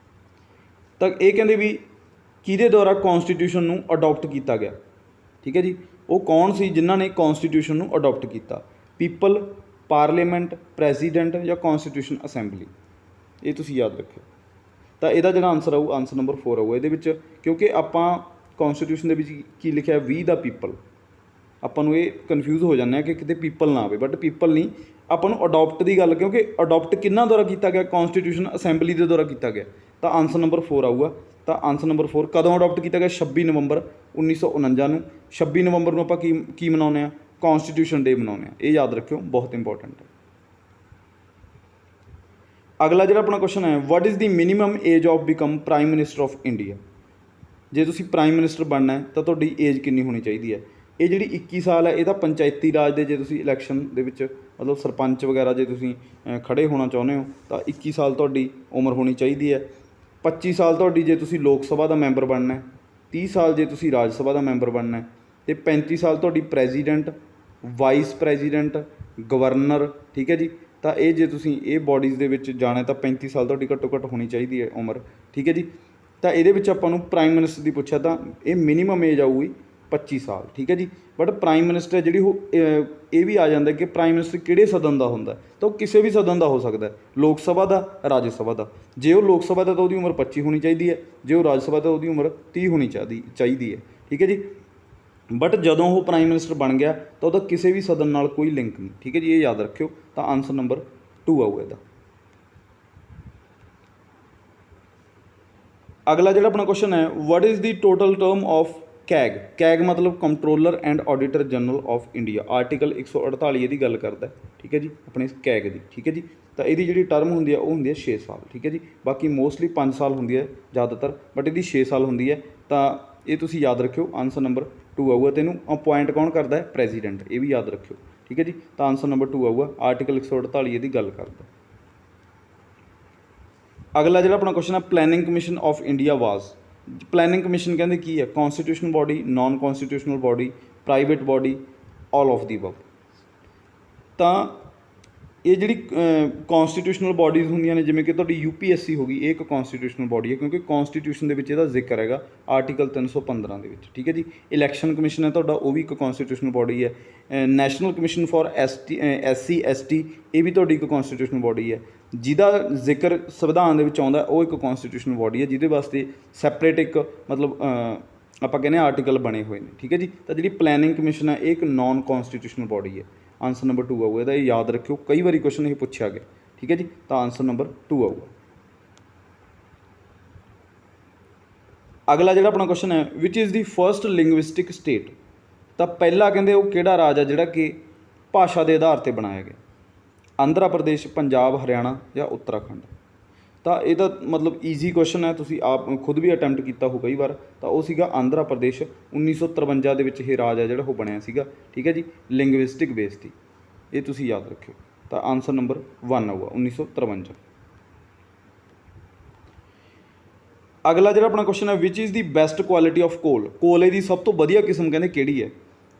ਤਾਂ ਇਹ ਕਹਿੰਦੇ ਵੀ ਕਿਹਦੇ ਦੁਆਰਾ ਕੌਨਸਟੀਟਿਊਸ਼ਨ ਨੂੰ ਅਡੋਪਟ ਕੀਤਾ ਗਿਆ? ਠੀਕ ਹੈ ਜੀ। ਉਹ ਕੌਣ ਸੀ ਜਿਨ੍ਹਾਂ ਨੇ ਕੌਨਸਟੀਟਿਊਸ਼ਨ ਨੂੰ ਅਡੋਪਟ ਕੀਤਾ? ਪੀਪਲ, ਪਾਰਲੀਮੈਂਟ, ਪ੍ਰੈਜ਼ੀਡੈਂਟ ਜਾਂ ਕੌਨਸਟੀਟਿਊਸ਼ਨ ਅਸੈਂਬਲੀ? ਇਹ ਤੁਸੀਂ ਯਾਦ ਰੱਖਿਓ। ਤਾਂ ਇਹਦਾ ਜਿਹੜਾ ਆਨਸਰ ਆਊ, ਆਨਸਰ ਨੰਬਰ 4 ਆਊਗਾ ਇਹਦੇ ਵਿੱਚ, ਕਿਉਂਕਿ ਆਪਾਂ ਕੌਨਸਟੀਟਿਊਸ਼ਨ ਦੇ ਵਿੱਚ ਕੀ ਲਿਖਿਆ? ਵੀ ਦਾ ਪੀਪਲ। ਆਪਾਂ ਨੂੰ ਇਹ ਕਨਫਿਊਜ਼ ਹੋ ਜਾਂਦੇ ਹਾਂ ਕਿ ਕਿਤੇ ਪੀਪਲ ਨਾ ਆਵੇ, ਬਟ ਪੀਪਲ ਨਹੀਂ, ਆਪਾਂ ਨੂੰ ਅਡੋਪਟ ਦੀ ਗੱਲ, ਕਿਉਂਕਿ ਅਡੋਪਟ ਕਿਹਨਾਂ ਦੁਆਰਾ ਕੀਤਾ ਗਿਆ? ਕੌਨਸਟੀਟਿਊਸ਼ਨ ਅਸੈਂਬਲੀ ਦੇ ਦੁਆਰਾ ਕੀਤਾ ਗਿਆ। ਤਾਂ ਆਨਸਰ ਨੰਬਰ 4 ਆਊਗਾ। ਤਾਂ ਆਨਸਰ ਨੰਬਰ 4 ਕਦੋਂ ਅਡੋਪਟ ਕੀਤਾ ਗਿਆ? 26 ਨਵੰਬਰ 1949 ਨੂੰ। 26 ਨਵੰਬਰ ਨੂੰ ਆਪਾਂ ਕੀ ਮਨਾਉਂਦੇ ਹਾਂ? ਕੌਨਸਟੀਟਿਊਸ਼ਨ ਡੇ ਮਨਾਉਂਦੇ ਹਾਂ। ਇਹ ਯਾਦ ਰੱਖਿਓ, ਬਹੁਤ ਇੰਪੋਰਟੈਂਟ ਹੈ। ਅਗਲਾ ਜਿਹੜਾ ਆਪਣਾ ਕੁਐਸਚਨ ਹੈ, what is the minimum age of become prime minister of India? ਜੇ ਤੁਸੀਂ ਪ੍ਰਾਈਮ ਮਿਨਿਸਟਰ ਬਣਨਾ ਹੈ ਤਾਂ ਤੁਹਾਡੀ ਏਜ ਕਿੰਨੀ ਹੋਣੀ ਚਾਹੀਦੀ ਹੈ? ਇਹ ਜਿਹੜੀ 21 ਸਾਲ ਹੈ ਇਹ ਤਾਂ ਪੰਚਾਇਤੀ ਰਾਜ ਦੇ, ਜੇ ਤੁਸੀਂ ਇਲੈਕਸ਼ਨ ਦੇ ਵਿੱਚ ਮਤਲਬ ਸਰਪੰਚ ਵਗੈਰਾ ਜੇ ਤੁਸੀਂ ਖੜ੍ਹੇ ਹੋਣਾ ਚਾਹੁੰਦੇ ਹੋ ਤਾਂ 21 ਸਾਲ ਤੁਹਾਡੀ ਉਮਰ ਹੋਣੀ ਚਾਹੀਦੀ ਹੈ। 25 ਸਾਲ ਤੁਹਾਡੀ ਜੇ ਤੁਸੀਂ ਲੋਕ ਸਭਾ ਦਾ ਮੈਂਬਰ ਬਣਨਾ ਹੈ, 30 ਸਾਲ ਜੇ ਤੁਸੀਂ ਰਾਜ ਸਭਾ ਦਾ ਮੈਂਬਰ ਬਣਨਾ ਹੈ, ਅਤੇ 35 ਸਾਲ ਤੁਹਾਡੀ ਪ੍ਰੈਜ਼ੀਡੈਂਟ, ਵਾਈਸ ਪ੍ਰੈਜ਼ੀਡੈਂਟ, ਗਵਰਨਰ। ਠੀਕ ਹੈ ਜੀ। ਤਾਂ ਇਹ ਜੇ ਤੁਸੀਂ ਇਹ ਬੋਡੀਜ਼ ਦੇ ਵਿੱਚ ਜਾਣਾ ਤਾਂ 35 ਸਾਲ ਤੁਹਾਡੀ ਘੱਟੋ ਘੱਟ ਹੋਣੀ ਚਾਹੀਦੀ ਹੈ ਉਮਰ। ਠੀਕ ਹੈ ਜੀ। ਤਾਂ ਇਹਦੇ ਵਿੱਚ ਆਪਾਂ ਨੂੰ ਪ੍ਰਾਈਮ ਮਿਨਿਸਟਰ ਦੀ ਪੁੱਛਿਆ ਤਾਂ ਇਹ ਮਿਨੀਮਮ ਏਜ ਆਊਗੀ 25 ਸਾਲ। ਠੀਕ ਹੈ ਜੀ। ਬਟ ਪ੍ਰਾਈਮ ਮਿਨਿਸਟਰ ਜਿਹੜੀ ਉਹ ਇਹ ਵੀ ਆ ਜਾਂਦਾ ਕਿ ਪ੍ਰਾਈਮ ਮਿਨਿਸਟਰ ਕਿਹੜੇ ਸਦਨ ਦਾ ਹੁੰਦਾ? ਤਾਂ ਉਹ ਕਿਸੇ ਵੀ ਸਦਨ ਦਾ ਹੋ ਸਕਦਾ, ਲੋਕ ਸਭਾ ਦਾ, ਰਾਜ ਸਭਾ ਦਾ। ਜੇ ਉਹ ਲੋਕ ਸਭਾ ਦਾ ਤਾਂ ਉਹਦੀ ਉਮਰ 25 ਹੋਣੀ ਚਾਹੀਦੀ ਹੈ, ਜੇ ਉਹ ਰਾਜ ਸਭਾ ਦਾ ਉਹਦੀ ਉਮਰ 30 ਹੋਣੀ ਚਾਹੀਦੀ ਹੈ। ਠੀਕ ਹੈ ਜੀ। ਬਟ ਜਦੋਂ ਉਹ ਪ੍ਰਾਈਮ ਮਿਨਿਸਟਰ ਬਣ ਗਿਆ ਤਾਂ ਉਹਦਾ ਕਿਸੇ ਵੀ ਸਦਨ ਨਾਲ ਕੋਈ ਲਿੰਕ ਨਹੀਂ। ਠੀਕ ਹੈ ਜੀ। ਇਹ ਯਾਦ ਰੱਖਿਓ। ਤਾਂ ਆਨਸਰ ਨੰਬਰ 2 ਆਊਗਾ ਇਹਦਾ। ਅਗਲਾ ਜਿਹੜਾ ਆਪਣਾ ਕੁਐਸਚਨ ਹੈ, what is the total term of CAG? CAG ਮਤਲਬ controller and auditor general of India. Article 148 ਇਹਦੀ ਗੱਲ ਕਰਦਾ। ਠੀਕ ਹੈ ਜੀ। ਆਪਣੇ ਕੈਗ ਦੀ। ਠੀਕ ਹੈ ਜੀ। ਤਾਂ ਇਹਦੀ ਜਿਹੜੀ ਟਰਮ ਹੁੰਦੀ ਹੈ ਉਹ ਹੁੰਦੀ ਹੈ 6 ਸਾਲ। ਠੀਕ ਹੈ ਜੀ। ਬਾਕੀ ਮੋਸਟਲੀ 5 ਸਾਲ ਹੁੰਦੀ ਹੈ ਜ਼ਿਆਦਾਤਰ, ਬਟ ਇਹਦੀ 6 ਸਾਲ ਹੁੰਦੀ ਹੈ। ਤਾਂ ਇਹ ਤੁਸੀਂ ਯਾਦ ਰੱਖਿਓ। ਆਨਸਰ ਨੰਬਰ 2 ਆਊਗਾ। ਅਤੇ ਇਹਨੂੰ ਅਪੁਆਇੰਟ ਕੌਣ ਕਰਦਾ ਹੈ? ਪ੍ਰੈਜ਼ੀਡੈਂਟ। ਇਹ ਵੀ ਯਾਦ ਰੱਖਿਓ। ਠੀਕ ਹੈ ਜੀ। ਤਾਂ ਆਨਸਰ ਨੰਬਰ 2 ਆਊਗਾ। ਆਰਟੀਕਲ 148 ਇਹਦੀ ਗੱਲ ਕਰਦਾ। ਅਗਲਾ ਜਿਹੜਾ ਆਪਣਾ ਕੁਐਸਚਨ ਹੈ, planning commission of India was. Planning commission ਕਹਿੰਦੇ ਕੀ ਹੈ? Constitutional body, non constitutional body, private body, all of the above. ਤਾਂ ਇਹ ਜਿਹੜੀ ਕੌਨਸਟੀਟਿਊਸ਼ਨਲ ਬੋਡੀਜ਼ ਹੁੰਦੀਆਂ ਨੇ, ਜਿਵੇਂ ਕਿ ਤੁਹਾਡੀ UPSC ਹੋ ਗਈ, ਇਹ ਇੱਕ ਕੌਨਸਟੀਟਿਊਸ਼ਨਲ ਬੋਡੀ ਹੈ, ਕਿਉਂਕਿ ਕੌਨਸਟੀਟਿਊਸ਼ਨ ਦੇ ਵਿੱਚ ਇਹਦਾ ਜ਼ਿਕਰ ਹੈਗਾ ਆਰਟੀਕਲ 315 ਦੇ ਵਿੱਚ। ਠੀਕ ਹੈ ਜੀ। ਇਲੈਕਸ਼ਨ ਕਮਿਸ਼ਨ ਹੈ ਤੁਹਾਡਾ, ਉਹ ਵੀ ਇੱਕ ਕੌਨਸਟੀਟਿਊਸ਼ਨਲ ਬੋਡੀ ਹੈ। National commission for SC ST, ਇਹ ਵੀ ਤੁਹਾਡੀ ਇੱਕ ਕੌਨਸਟੀਟਿਊਸ਼ਨਲ ਬੋਡੀ ਹੈ। ਜਿਹਦਾ ਜ਼ਿਕਰ ਸੰਵਿਧਾਨ ਦੇ ਵਿੱਚ ਆਉਂਦਾ ਉਹ ਇੱਕ ਕੌਨਸਟੀਟਿਊਸ਼ਨਲ ਬੋਡੀ ਹੈ, ਜਿਹਦੇ ਵਾਸਤੇ ਸੈਪਰੇਟ ਇੱਕ ਮਤਲਬ ਆਪਾਂ ਕਹਿੰਦੇ ਹਾਂ ਆਰਟੀਕਲ ਬਣੇ ਹੋਏ ਨੇ। ਠੀਕ ਹੈ ਜੀ। ਤਾਂ ਜਿਹੜੀ ਪਲੈਨਿੰਗ ਕਮਿਸ਼ਨ ਹੈ ਇਹ ਇੱਕ ਨਾਨ ਕੌਨਸਟੀਟਿਊਸ਼ਨਲ ਬੋਡੀ ਹੈ। ਆਨਸਰ ਨੰਬਰ 2 ਆਊਗਾ ਇਹਦਾ। ਇਹ ਯਾਦ ਰੱਖਿਓ, ਕਈ ਵਾਰੀ ਕੁਐਸਚਨ ਇਹ ਪੁੱਛਿਆ ਗਿਆ। ਠੀਕ ਹੈ ਜੀ। ਤਾਂ ਆਨਸਰ ਨੰਬਰ 2 ਆਊਗਾ। ਅਗਲਾ ਜਿਹੜਾ ਆਪਣਾ ਕੁਐਸਚਨ ਹੈ, which is the first linguistic state. ਤਾਂ ਪਹਿਲਾ ਕਹਿੰਦੇ ਉਹ ਕਿਹੜਾ ਰਾਜ ਹੈ ਜਿਹੜਾ ਕਿ ਭਾਸ਼ਾ ਦੇ ਆਧਾਰ 'ਤੇ ਬਣਾਇਆ ਗਿਆ? ਆਂਧਰਾ ਪ੍ਰਦੇਸ਼, ਪੰਜਾਬ, ਹਰਿਆਣਾ ਜਾਂ ਉੱਤਰਾਖੰਡ? ਤਾਂ ਇਹਦਾ ਮਤਲਬ ਈਜ਼ੀ ਕੁਐਸਚਨ ਹੈ, ਤੁਸੀਂ ਆਪ ਖੁਦ ਵੀ ਅਟੈਂਪਟ ਕੀਤਾ ਹੋ ਕਈ ਵਾਰ। ਤਾਂ ਉਹ ਸੀਗਾ ਆਂਧਰਾ ਪ੍ਰਦੇਸ਼। 1953 ਦੇ ਵਿੱਚ ਇਹ ਰਾਜ ਹੈ ਜਿਹੜਾ ਉਹ ਬਣਿਆ ਸੀਗਾ। ਠੀਕ ਹੈ ਜੀ। ਲਿੰਗੁਇਸਟਿਕ ਬੇਸ ਦੀ, ਇਹ ਤੁਸੀਂ ਯਾਦ ਰੱਖਿਓ। ਤਾਂ ਆਨਸਰ ਨੰਬਰ 1 ਆਊਗਾ 1953। ਅਗਲਾ ਜਿਹੜਾ ਆਪਣਾ ਕੁਐਸਚਨ ਹੈ, which is the best quality of coal. ਕੋਲੇ ਦੀ ਸਭ ਤੋਂ ਵਧੀਆ ਕਿਸਮ ਕਹਿੰਦੇ ਕਿਹੜੀ ਹੈ?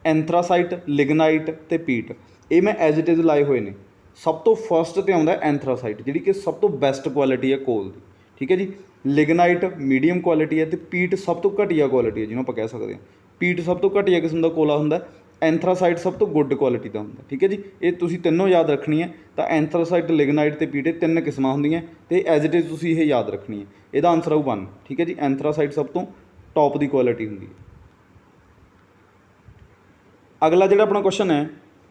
ਐਂਥਰਾਸਾਈਟ, ਲਿਗਨਾਈਟ ਅਤੇ ਪੀਟ। ਇਹ ਮੈਂ ਐਜ਼ ਇਟ ਇਜ਼ ਲਾਏ ਹੋਏ ਨੇ। ਸਭ ਤੋਂ ਫਸਟ 'ਤੇ ਆਉਂਦਾ ਐਂਥਰਾਸਾਈਟ, ਜਿਹੜੀ ਕਿ ਸਭ ਤੋਂ ਬੈਸਟ ਕੁਆਲਿਟੀ ਹੈ ਕੋਲ ਦੀ। ਠੀਕ ਹੈ ਜੀ। ਲਿਗਨਾਈਟ ਮੀਡੀਅਮ ਕੁਆਲਿਟੀ ਹੈ, ਅਤੇ ਪੀਟ ਸਭ ਤੋਂ ਘਟੀਆ ਕੁਆਲਿਟੀ ਹੈ ਜਿਹਨੂੰ ਆਪਾਂ ਕਹਿ ਸਕਦੇ ਹਾਂ। ਪੀਟ ਸਭ ਤੋਂ ਘਟੀਆ ਕਿਸਮ ਦਾ ਕੋਲਾ ਹੁੰਦਾ, ਐਂਥਰਾਸਾਈਟ ਸਭ ਤੋਂ ਗੁੱਡ ਕੁਆਲਿਟੀ ਦਾ ਹੁੰਦਾ। ਠੀਕ ਹੈ ਜੀ, ਇਹ ਤੁਸੀਂ ਤਿੰਨੋਂ ਯਾਦ ਰੱਖਣੀ ਹੈ। ਤਾਂ ਐਂਥਰਾਸਾਈਟ, ਲਿਗਨਾਈਟ ਅਤੇ ਪੀਟ, ਇਹ ਤਿੰਨ ਕਿਸਮਾਂ ਹੁੰਦੀਆਂ, ਅਤੇ ਐਜ਼ ਇਟ ਇਜ਼ ਤੁਸੀਂ ਇਹ ਯਾਦ ਰੱਖਣੀ ਹੈ। ਇਹਦਾ ਆਨਸਰ ਆਊ 1। ਠੀਕ ਹੈ ਜੀ, ਐਂਥਰਾਸਾਈਟ ਸਭ ਤੋਂ ਟੌਪ ਦੀ ਕੁਆਲਿਟੀ ਹੁੰਦੀ ਹੈ। ਅਗਲਾ ਜਿਹੜਾ ਆਪਣਾ ਕੁਐਸਚਨ ਹੈ,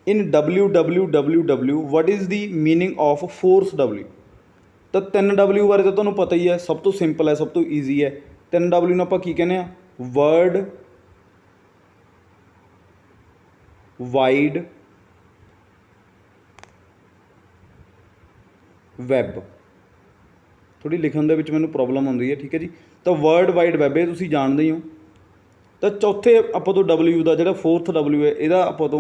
ਇਨ WWWW what is the meaning of force W। ਤਾਂ 3W ਬਾਰੇ ਤਾਂ ਤੁਹਾਨੂੰ ਪਤਾ ਹੀ ਹੈ, ਸਭ ਤੋਂ ਸਿੰਪਲ ਹੈ, ਸਭ ਤੋਂ ਈਜ਼ੀ ਹੈ। 3W ਨੂੰ ਆਪਾਂ ਕੀ ਕਹਿੰਦੇ ਆ? World wide web. ਥੋੜ੍ਹੀ ਲਿਖਣ ਦੇ ਵਿੱਚ ਮੈਨੂੰ ਪ੍ਰੋਬਲਮ ਆਉਂਦੀ ਹੈ। ਠੀਕ ਹੈ ਜੀ, ਤਾਂ ਵਰਲਡ ਵਾਈਡ ਵੈਬ ਇਹ ਤੁਸੀਂ ਜਾਣਦੇ ਹੀ ਹੋ। ਤਾਂ ਚੌਥੇ ਆਪਾਂ ਤੋਂ W ਦਾ ਜਿਹੜਾ 4th W ਹੈ, ਇਹਦਾ ਆਪਾਂ ਤੋਂ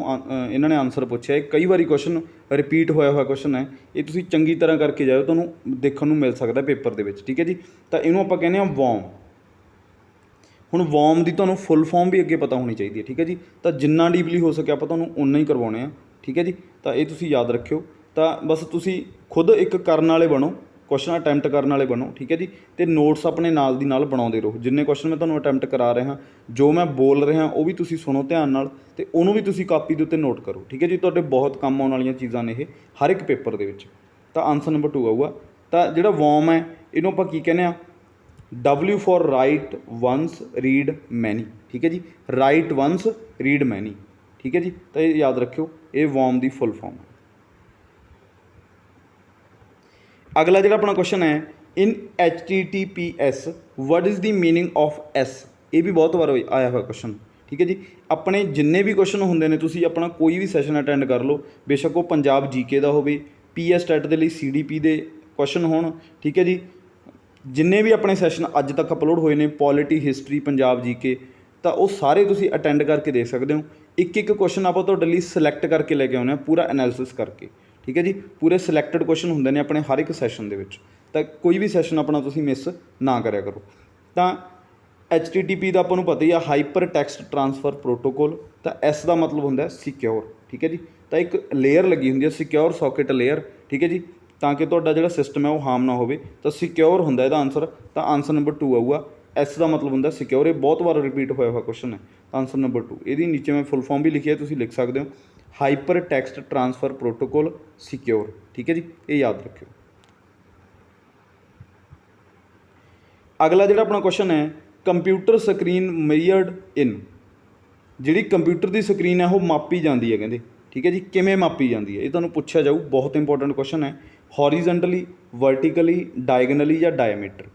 ਇਹਨਾਂ ਨੇ ਆਨਸਰ ਪੁੱਛਿਆ। ਇਹ ਕਈ ਵਾਰੀ ਕੁਐਸਚਨ ਰਿਪੀਟ ਹੋਇਆ ਕੁਐਸਚਨ ਹੈ, ਇਹ ਤੁਸੀਂ ਚੰਗੀ ਤਰ੍ਹਾਂ ਕਰਕੇ ਜਾਓ, ਤੁਹਾਨੂੰ ਦੇਖਣ ਨੂੰ ਮਿਲ ਸਕਦਾ ਪੇਪਰ ਦੇ ਵਿੱਚ। ਠੀਕ ਹੈ ਜੀ, ਤਾਂ ਇਹਨੂੰ ਆਪਾਂ ਕਹਿੰਦੇ ਹਾਂ ਵੋਮ। ਹੁਣ ਵੋਮ ਦੀ ਤੁਹਾਨੂੰ ਫੁੱਲ ਫਾਰਮ ਵੀ ਅੱਗੇ ਪਤਾ ਹੋਣੀ ਚਾਹੀਦੀ ਹੈ। ਠੀਕ ਹੈ ਜੀ, ਤਾਂ ਜਿੰਨਾ ਡੀਪਲੀ ਹੋ ਸਕੇ ਆਪਾਂ ਤੁਹਾਨੂੰ ਓਨਾ ਹੀ ਕਰਵਾਉਣੇ ਆ। ਠੀਕ ਹੈ ਜੀ, ਤਾਂ ਇਹ ਤੁਸੀਂ ਯਾਦ ਰੱਖਿਓ। ਤਾਂ ਬਸ ਤੁਸੀਂ ਖੁਦ ਇੱਕ ਕਰਨ ਵਾਲੇ ਬਣੋ, ਕੁਐਸਚਨ ਅਟੈਂਪਟ ਕਰਨ ਵਾਲੇ ਬਣੋ। ਠੀਕ ਹੈ ਜੀ, ਅਤੇ ਨੋਟਸ ਆਪਣੇ ਨਾਲ ਦੀ ਨਾਲ ਬਣਾਉਂਦੇ ਰਹੋ। ਜਿੰਨੇ ਕੁਐਸਚਨ ਮੈਂ ਤੁਹਾਨੂੰ ਅਟੈਂਪਟ ਕਰਾ ਰਿਹਾ, ਜੋ ਮੈਂ ਬੋਲ ਰਿਹਾ ਉਹ ਵੀ ਤੁਸੀਂ ਸੁਣੋ ਧਿਆਨ ਨਾਲ, ਅਤੇ ਉਹਨੂੰ ਵੀ ਤੁਸੀਂ ਕਾਪੀ ਦੇ ਉੱਤੇ ਨੋਟ ਕਰੋ। ਠੀਕ ਹੈ ਜੀ, ਤੁਹਾਡੇ ਬਹੁਤ ਕੰਮ ਆਉਣ ਵਾਲੀਆਂ ਚੀਜ਼ਾਂ ਨੇ ਇਹ ਹਰ ਇੱਕ ਪੇਪਰ ਦੇ ਵਿੱਚ। ਤਾਂ ਆਨਸਰ ਨੰਬਰ 2 ਆਊਗਾ। ਤਾਂ ਜਿਹੜਾ ਵੋਮ ਹੈ, ਇਹਨੂੰ ਆਪਾਂ ਕੀ ਕਹਿੰਦੇ ਆ? W for right ones read ਮੈਨੀ। ਠੀਕ ਹੈ ਜੀ, ਰਾਈਟ ਵਨਸ ਰੀਡ ਮੈਨੀ। ਠੀਕ ਹੈ ਜੀ, ਤਾਂ ਇਹ ਯਾਦ ਰੱਖਿਓ, ਇਹ ਵੋਮ ਦੀ ਫੁੱਲ ਫਾਰਮ ਹੈ। ਅਗਲਾ ਜਿਹੜਾ ਆਪਣਾ ਕੁਐਸਚਨ ਹੈ, ਇਨ HTTPS what is the meaning of S। ਇਹ ਵੀ ਬਹੁਤ ਵਾਰ ਆਇਆ ਹੋਇਆ ਕੁਐਸਚਨ। ਠੀਕ ਹੈ ਜੀ, ਆਪਣੇ ਜਿੰਨੇ ਵੀ ਕੁਐਸਚਨ ਹੁੰਦੇ ਨੇ, ਤੁਸੀਂ ਆਪਣਾ ਕੋਈ ਵੀ ਸੈਸ਼ਨ ਅਟੈਂਡ ਕਰ ਲਓ, ਬੇਸ਼ੱਕ ਉਹ ਪੰਜਾਬ GK ਦਾ ਹੋਵੇ, PS ਟੈਟ ਦੇ ਲਈ CDP ਦੇ ਕੁਐਸਚਨ ਹੋਣ। ਠੀਕ ਹੈ ਜੀ, ਜਿੰਨੇ ਵੀ ਆਪਣੇ ਸੈਸ਼ਨ ਅੱਜ ਤੱਕ ਅਪਲੋਡ ਹੋਏ ਨੇ, ਪੋਲਿਟੀ, ਹਿਸਟਰੀ, ਪੰਜਾਬ GK, ਤਾਂ ਉਹ ਸਾਰੇ ਤੁਸੀਂ ਅਟੈਂਡ ਕਰਕੇ ਦੇਖ ਸਕਦੇ ਹੋ। ਇੱਕ ਇੱਕ ਕੁਐਸਚਨ ਆਪਾਂ ਤੁਹਾਡੇ ਲਈ ਸਿਲੈਕਟ ਕਰਕੇ ਲੈ ਕੇ ਆਉਂਦੇ ਹਾਂ, ਪੂਰਾ ਐਨਾਲਿਸਿਸ ਕਰਕੇ। ਠੀਕ ਹੈ ਜੀ, ਪੂਰੇ ਸਿਲੈਕਟਡ ਕੁਐਸਚਨ ਹੁੰਦੇ ਨੇ ਆਪਣੇ ਹਰ ਇੱਕ ਸੈਸ਼ਨ ਦੇ ਵਿੱਚ, ਤਾਂ ਕੋਈ ਵੀ ਸੈਸ਼ਨ ਆਪਣਾ ਤੁਸੀਂ ਮਿਸ ਨਾ ਕਰਿਆ ਕਰੋ। ਤਾਂ HTTP ਦਾ ਆਪਾਂ ਨੂੰ ਪਤਾ ਹੀ ਆ, ਹਾਈਪਰ ਟੈਕਸਟ ਟਰਾਂਸਫਰ ਪ੍ਰੋਟੋਕੋਲ। ਤਾਂ S ਦਾ ਮਤਲਬ ਹੁੰਦਾ ਸਿਕਿਉਰ। ਠੀਕ ਹੈ ਜੀ, ਤਾਂ ਇੱਕ ਲੇਅਰ ਲੱਗੀ ਹੁੰਦੀ ਹੈ, ਸਿਕਿਉਰ ਸੌਕੇਟ ਲੇਅਰ। ਠੀਕ ਹੈ ਜੀ, ਤਾਂ ਕਿ ਤੁਹਾਡਾ ਜਿਹੜਾ ਸਿਸਟਮ ਹੈ ਉਹ ਹਾਰਮ ਨਾ ਹੋਵੇ, ਤਾਂ ਸਿਕਿਉਰ ਹੁੰਦਾ ਇਹਦਾ ਆਨਸਰ। ਤਾਂ ਆਨਸਰ ਨੰਬਰ 2 ਆਊਗਾ। S ਦਾ ਮਤਲਬ ਹੁੰਦਾ ਸਿਕਿਉਰ। ਇਹ ਬਹੁਤ ਵਾਰ ਰਿਪੀਟ ਹੋਇਆ ਹੋਇਆ ਕੁਐਸਚਨ ਹੈ। ਤਾਂ ਆਨਸਰ ਨੰਬਰ 2। ਇਹਦੀ ਨੀਚੇ ਮੈਂ ਫੁੱਲ ਫਾਰਮ ਵੀ ਲਿਖੀ ਹੈ, ਤੁਸੀਂ ਲਿਖ ਸਕਦੇ ਹੋ, hyper text transfer protocol secure. ਠੀਕ ਹੈ ਜੀ, ਇਹ ਯਾਦ ਰੱਖਿਓ। ਅਗਲਾ ਜਿਹੜਾ ਆਪਣਾ ਕੁਐਸਚਨ ਹੈ, ਕੰਪਿਊਟਰ ਸਕਰੀਨ ਮੇਜਰਡ ਇਨ। ਜਿਹੜੀ ਕੰਪਿਊਟਰ ਦੀ ਸਕਰੀਨ ਹੈ ਉਹ ਮਾਪੀ ਜਾਂਦੀ ਹੈ, ਕਹਿੰਦੇ। ਠੀਕ ਹੈ ਜੀ, ਕਿਵੇਂ ਮਾਪੀ ਜਾਂਦੀ ਹੈ, ਇਹ ਤੁਹਾਨੂੰ ਪੁੱਛਿਆ ਜਾਊ। ਬਹੁਤ ਇੰਪੋਰਟੈਂਟ ਕੁਐਸਚਨ ਹੈ। ਹੌਰੀਜ਼ੈਂਟਲੀ, ਵਰਟੀਕਲੀ, ਡਾਇਗਨਲੀ ਜਾਂ ਡਾਇਮੀਟਰ।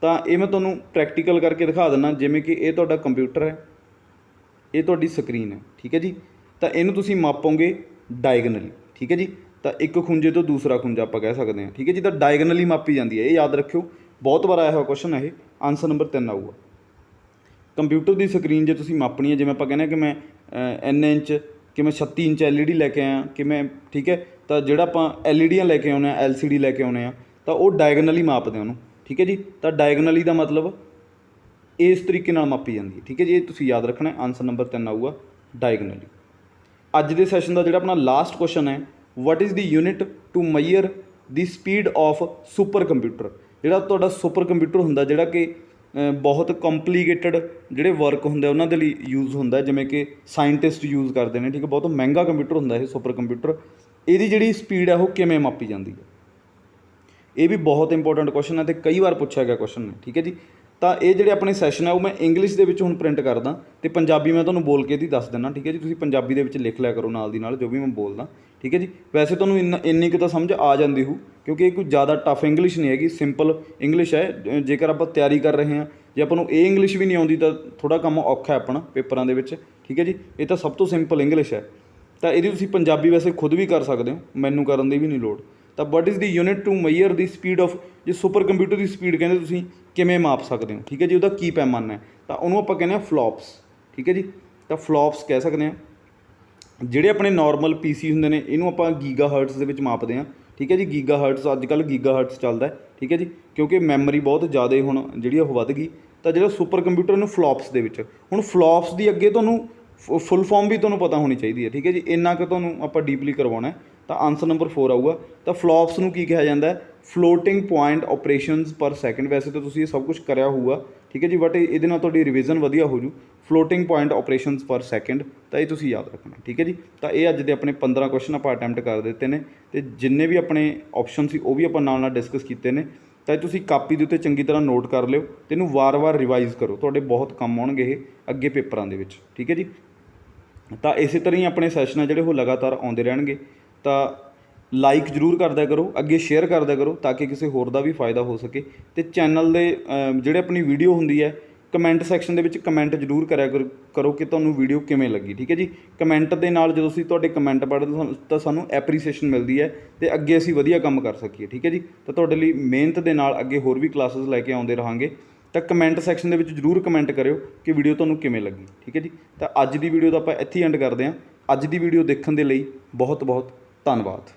ਤਾਂ ਇਹ ਮੈਂ ਤੁਹਾਨੂੰ ਪ੍ਰੈਕਟੀਕਲ ਕਰਕੇ ਦਿਖਾ ਦਿੰਦਾ। ਜਿਵੇਂ ਕਿ ਇਹ ਤੁਹਾਡਾ ਕੰਪਿਊਟਰ ਹੈ, ਇਹ ਤੁਹਾਡੀ ਸਕਰੀਨ ਹੈ। ਠੀਕ ਹੈ ਜੀ, ਤਾਂ ਇਹਨੂੰ ਤੁਸੀਂ ਮਾਪੋਗੇ ਡਾਇਗਨਲੀ। ਠੀਕ ਹੈ ਜੀ, ਤਾਂ ਇੱਕ ਖੁੰਝੇ ਤੋਂ ਦੂਸਰਾ ਖੁੰਝਾ ਆਪਾਂ ਕਹਿ ਸਕਦੇ ਹਾਂ। ਠੀਕ ਹੈ ਜੀ, ਤਾਂ ਡਾਇਗਨਲੀ ਮਾਪੀ ਜਾਂਦੀ ਹੈ, ਇਹ ਯਾਦ ਰੱਖਿਓ। ਬਹੁਤ ਵਾਰ ਆਇਆ ਹੋਇਆ ਕੁਐਸਚਨ ਹੈ ਇਹ। ਆਨਸਰ ਨੰਬਰ 3 ਆਊਗਾ। ਕੰਪਿਊਟਰ ਦੀ ਸਕਰੀਨ ਜੇ ਤੁਸੀਂ ਮਾਪਣੀ ਹੈ, ਜਿਵੇਂ ਆਪਾਂ ਕਹਿੰਦੇ ਹਾਂ ਕਿ ਮੈਂ ਇੰਨੇ ਇੰਚ, ਕਿ ਮੈਂ 36 ਇੰਚ LED ਲੈ ਕੇ ਆਇਆ, ਕਿ ਮੈਂ, ਠੀਕ ਹੈ, ਤਾਂ ਜਿਹੜਾ ਆਪਾਂ LEDਆਂ ਲੈ ਕੇ ਆਉਂਦੇ ਹਾਂ, LCD ਲੈ ਕੇ ਆਉਂਦੇ ਹਾਂ, ਤਾਂ ਉਹ ਡਾਇਗਨਲੀ ਮਾਪਦੇ ਉਹਨੂੰ। ਠੀਕ ਹੈ ਜੀ, ਤਾਂ ਡਾਇਗਨਲੀ ਦਾ ਮਤਲਬ ਇਸ ਤਰੀਕੇ ਨਾਲ ਮਾਪੀ ਜਾਂਦੀ ਹੈ। ਠੀਕ ਹੈ ਜੀ, ਇਹ ਤੁਸੀਂ ਯਾਦ ਰੱਖਣਾ। ਆਨਸਰ ਨੰਬਰ 3 ਆਊਗਾ, ਡਾਇਗਨਲੀ। ਅੱਜ ਦੇ ਸੈਸ਼ਨ ਦਾ ਜਿਹੜਾ ਆਪਣਾ ਲਾਸਟ ਕੁਐਸਚਨ ਹੈ, what is the unit to measure the speed of super computer. ਜਿਹੜਾ ਤੁਹਾਡਾ ਸੁਪਰ ਕੰਪਿਊਟਰ ਹੁੰਦਾ, ਜਿਹੜਾ ਕਿ ਬਹੁਤ ਕੰਪਲੀਕੇਟਡ ਜਿਹੜੇ ਵਰਕ ਹੁੰਦੇ ਉਹਨਾਂ ਦੇ ਲਈ ਯੂਜ਼ ਹੁੰਦਾ, ਜਿਵੇਂ ਕਿ ਸਾਇੰਟਿਸਟ ਯੂਜ਼ ਕਰਦੇ ਨੇ। ਠੀਕ ਹੈ, ਬਹੁਤ ਮਹਿੰਗਾ ਕੰਪਿਊਟਰ ਹੁੰਦਾ ਇਹ ਸੁਪਰ ਕੰਪਿਊਟਰ। ਇਹਦੀ ਜਿਹੜੀ ਸਪੀਡ ਹੈ ਉਹ ਕਿਵੇਂ ਮਾਪੀ ਜਾਂਦੀ ਹੈ, ਇਹ ਵੀ ਬਹੁਤ ਇੰਪੋਰਟੈਂਟ ਕੁਐਸਚਨ ਹੈ ਅਤੇ ਕਈ ਵਾਰ ਪੁੱਛਿਆ ਗਿਆ ਕੁਐਸਚਨ ਹੈ। ਠੀਕ ਹੈ ਜੀ, ਤਾਂ ਇਹ ਜਿਹੜੇ ਆਪਣੇ ਸੈਸ਼ਨ ਹੈ ਉਹ ਮੈਂ ਇੰਗਲਿਸ਼ ਦੇ ਵਿੱਚ ਹੁਣ ਪ੍ਰਿੰਟ ਕਰਦਾ, ਅਤੇ ਪੰਜਾਬੀ ਮੈਂ ਤੁਹਾਨੂੰ ਬੋਲ ਕੇ ਇਹਦੀ ਦੱਸ ਦਿੰਦਾ। ਠੀਕ ਹੈ ਜੀ, ਤੁਸੀਂ ਪੰਜਾਬੀ ਦੇ ਵਿੱਚ ਲਿਖ ਲਿਆ ਕਰੋ ਨਾਲ ਦੀ ਨਾਲ ਜੋ ਵੀ ਮੈਂ ਬੋਲਦਾ। ਠੀਕ ਹੈ ਜੀ, ਵੈਸੇ ਤੁਹਾਨੂੰ ਇੰਨੀ ਕੁ ਤਾਂ ਸਮਝ ਆ ਜਾਂਦੀ ਹੋਊ, ਕਿਉਂਕਿ ਇਹ ਕੋਈ ਜ਼ਿਆਦਾ ਟਫ ਇੰਗਲਿਸ਼ ਨਹੀਂ ਹੈਗੀ, ਸਿੰਪਲ ਇੰਗਲਿਸ਼ ਹੈ। ਜੇਕਰ ਆਪਾਂ ਤਿਆਰੀ ਕਰ ਰਹੇ ਹਾਂ, ਜੇ ਆਪਾਂ ਨੂੰ ਇਹ ਇੰਗਲਿਸ਼ ਵੀ ਨਹੀਂ ਆਉਂਦੀ, ਤਾਂ ਥੋੜ੍ਹਾ ਕੰਮ ਔਖਾ ਹੈ ਆਪਣਾ ਪੇਪਰਾਂ ਦੇ ਵਿੱਚ। ਠੀਕ ਹੈ ਜੀ, ਇਹ ਤਾਂ ਸਭ ਤੋਂ ਸਿੰਪਲ ਇੰਗਲਿਸ਼ ਹੈ। ਤਾਂ ਇਹਦੀ ਤੁਸੀਂ ਪੰਜਾਬੀ ਵੈਸੇ ਖੁਦ ਵੀ ਕਰ ਸਕਦੇ ਹੋ, ਮੈਨੂੰ ਕਰਨ ਦੀ ਵੀ ਨਹੀਂ ਲੋੜ। ਤਾਂ what is the unit to measure the speed of. ਜੇ ਸੁਪਰ ਕੰਪਿਊਟਰ ਦੀ ਸਪੀਡ ਕਹਿੰਦੇ ਤੁਸੀਂ ਕਿਵੇਂ ਮਾਪ ਸਕਦੇ ਹੋ। ਠੀਕ ਹੈ ਜੀ, ਉਹਦਾ ਕੀ ਪੈਮਾਨਾ ਹੈ, ਤਾਂ ਉਹਨੂੰ ਆਪਾਂ ਕਹਿੰਦੇ ਹਾਂ ਫਲੋਪਸ। ਠੀਕ ਹੈ ਜੀ, ਤਾਂ ਫਲੋਪਸ ਕਹਿ ਸਕਦੇ ਹਾਂ। ਜਿਹੜੇ ਆਪਣੇ ਨੋਰਮਲ PC ਹੁੰਦੇ ਨੇ, ਇਹਨੂੰ ਆਪਾਂ ਗੀਗਾਹਰਟਸ ਦੇ ਵਿੱਚ ਮਾਪਦੇ ਹਾਂ। ਠੀਕ ਹੈ ਜੀ, ਗੀਗਾਹਰਟਸ, ਅੱਜ ਕੱਲ੍ਹ ਗੀਗਾਹਰਟਸ ਚੱਲਦਾ। ਠੀਕ ਹੈ ਜੀ, ਕਿਉਂਕਿ ਮੈਮਰੀ ਬਹੁਤ ਜ਼ਿਆਦਾ ਹੁਣ ਜਿਹੜੀ ਉਹ ਵੱਧ ਗਈ। ਤਾਂ ਜਿਹੜਾ ਸੁਪਰ ਕੰਪਿਊਟਰ ਇਹਨੂੰ ਫਲੋਪਸ ਦੇ ਵਿੱਚ। ਹੁਣ ਫਲੋਪਸ ਦੀ ਅੱਗੇ ਤੁਹਾਨੂੰ ਫੁੱਲ ਫਾਰਮ ਵੀ ਤੁਹਾਨੂੰ ਪਤਾ ਹੋਣੀ ਚਾਹੀਦੀ ਹੈ। ਠੀਕ ਹੈ ਜੀ, ਇੰਨਾ ਕੁ ਤੁਹਾਨੂੰ ਆਪਾਂ ਡੀਪਲੀ ਕਰਵਾਉਣਾ ਹੈ। ਤਾਂ ਆਨਸਰ ਨੰਬਰ 4 ਆਊਗਾ। ਤਾਂ ਫਲੋਪਸ ਨੂੰ ਕੀ ਕਿਹਾ ਜਾਂਦਾ ਹੈ? ਫਲੋਟਿੰਗ ਪੁਆਇੰਟ ਆਪਰੇਸ਼ਨਸ ਪਰ ਸੈਕਿੰਡ। ਵੈਸੇ ਤਾਂ ਤੁਸੀਂ ਇਹ ਸਭ ਕੁਝ ਕਰਿਆ ਹੋਊਗਾ, ਠੀਕ ਹੈ ਜੀ, ਬਟ ਇਹਦੇ ਨਾਲ ਤੁਹਾਡੀ ਰਿਵੀਜ਼ਨ ਵਧੀਆ ਹੋ ਜੂ। ਫਲੋਟਿੰਗ ਪੁਆਇੰਟ ਆਪਰੇਸ਼ਨਸ ਪਰ ਸੈਕਿੰਡ, ਤਾਂ ਇਹ ਤੁਸੀਂ ਯਾਦ ਰੱਖਣਾ, ਠੀਕ ਹੈ ਜੀ। ਤਾਂ ਇਹ ਅੱਜ ਦੇ ਆਪਣੇ 15 ਕੁਐਸਚਨ ਆਪਾਂ ਅਟੈਂਪਟ ਕਰ ਦਿੱਤੇ ਨੇ, ਅਤੇ ਜਿੰਨੇ ਵੀ ਆਪਣੇ ਆਪਸ਼ਨ ਸੀ ਉਹ ਵੀ ਆਪਾਂ ਨਾਲ ਨਾਲ ਡਿਸਕਸ ਕੀਤੇ ਨੇ। ਤਾਂ ਤੁਸੀਂ ਕਾਪੀ ਦੇ ਉੱਤੇ ਚੰਗੀ ਤਰ੍ਹਾਂ ਨੋਟ ਕਰ ਲਿਓ ਅਤੇ ਇਹਨੂੰ ਵਾਰ-ਵਾਰ ਰਿਵਾਈਜ਼ ਕਰੋ, ਤੁਹਾਡੇ ਬਹੁਤ ਕੰਮ ਆਉਣਗੇ ਇਹ ਅੱਗੇ ਪੇਪਰਾਂ ਦੇ ਵਿੱਚ, ਠੀਕ ਹੈ ਜੀ। ਤਾਂ ਇਸੇ ਤਰ੍ਹਾਂ ਹੀ ਆਪਣੇ ਸੈਸ਼ਨ ਆ ਜਿਹੜੇ ਉਹ ਲਗਾਤਾਰ ਆਉਂਦੇ ਰਹਿਣਗੇ। ਤਾਂ ਲਾਈਕ ਜ਼ਰੂਰ ਕਰਦਿਆ ਕਰੋ, ਅੱਗੇ ਸ਼ੇਅਰ ਕਰਦਿਆ ਕਰੋ, ਤਾਂ ਕਿ ਕਿਸੇ ਹੋਰ ਦਾ ਵੀ ਫਾਇਦਾ ਹੋ ਸਕੇ। ਅਤੇ ਚੈਨਲ ਦੇ ਜਿਹੜੇ ਆਪਣੀ ਵੀਡੀਓ ਹੁੰਦੀ ਹੈ, ਕਮੈਂਟ ਸੈਕਸ਼ਨ ਦੇ ਵਿੱਚ ਕਮੈਂਟ ਜ਼ਰੂਰ ਕਰਿਆ ਕਰੋ ਕਿ ਤੁਹਾਨੂੰ ਵੀਡੀਓ ਕਿਵੇਂ ਲੱਗੀ, ਠੀਕ ਹੈ ਜੀ। ਕਮੈਂਟ ਦੇ ਨਾਲ ਜਦੋਂ ਅਸੀਂ ਤੁਹਾਡੇ ਕਮੈਂਟ ਪੜ੍ਹਦੇ ਤਾਂ ਸਾਨੂੰ ਐਪਰੀਸੀਏਸ਼ਨ ਮਿਲਦੀ ਹੈ ਅਤੇ ਅੱਗੇ ਅਸੀਂ ਵਧੀਆ ਕੰਮ ਕਰ ਸਕੀਏ, ਠੀਕ ਹੈ ਜੀ। ਤਾਂ ਤੁਹਾਡੇ ਲਈ ਮਿਹਨਤ ਦੇ ਨਾਲ ਅੱਗੇ ਹੋਰ ਵੀ ਕਲਾਸਿਸ ਲੈ ਕੇ ਆਉਂਦੇ ਰਹਾਂਗੇ। ਤਾਂ ਕਮੈਂਟ ਸੈਕਸ਼ਨ ਦੇ ਵਿੱਚ ਜ਼ਰੂਰ ਕਮੈਂਟ ਕਰਿਓ ਕਿ ਵੀਡੀਓ ਤੁਹਾਨੂੰ ਕਿਵੇਂ ਲੱਗੀ, ਠੀਕ ਹੈ ਜੀ। ਤਾਂ ਅੱਜ ਦੀ ਵੀਡੀਓ ਦਾ ਆਪਾਂ ਇੱਥੇ ਹੀ ਐਂਡ ਕਰਦੇ ਹਾਂ। ਅੱਜ ਦੀ ਵੀਡੀਓ ਦੇਖਣ ਦੇ ਲਈ ਬਹੁਤ ਬਹੁਤ ਧੰਨਵਾਦ।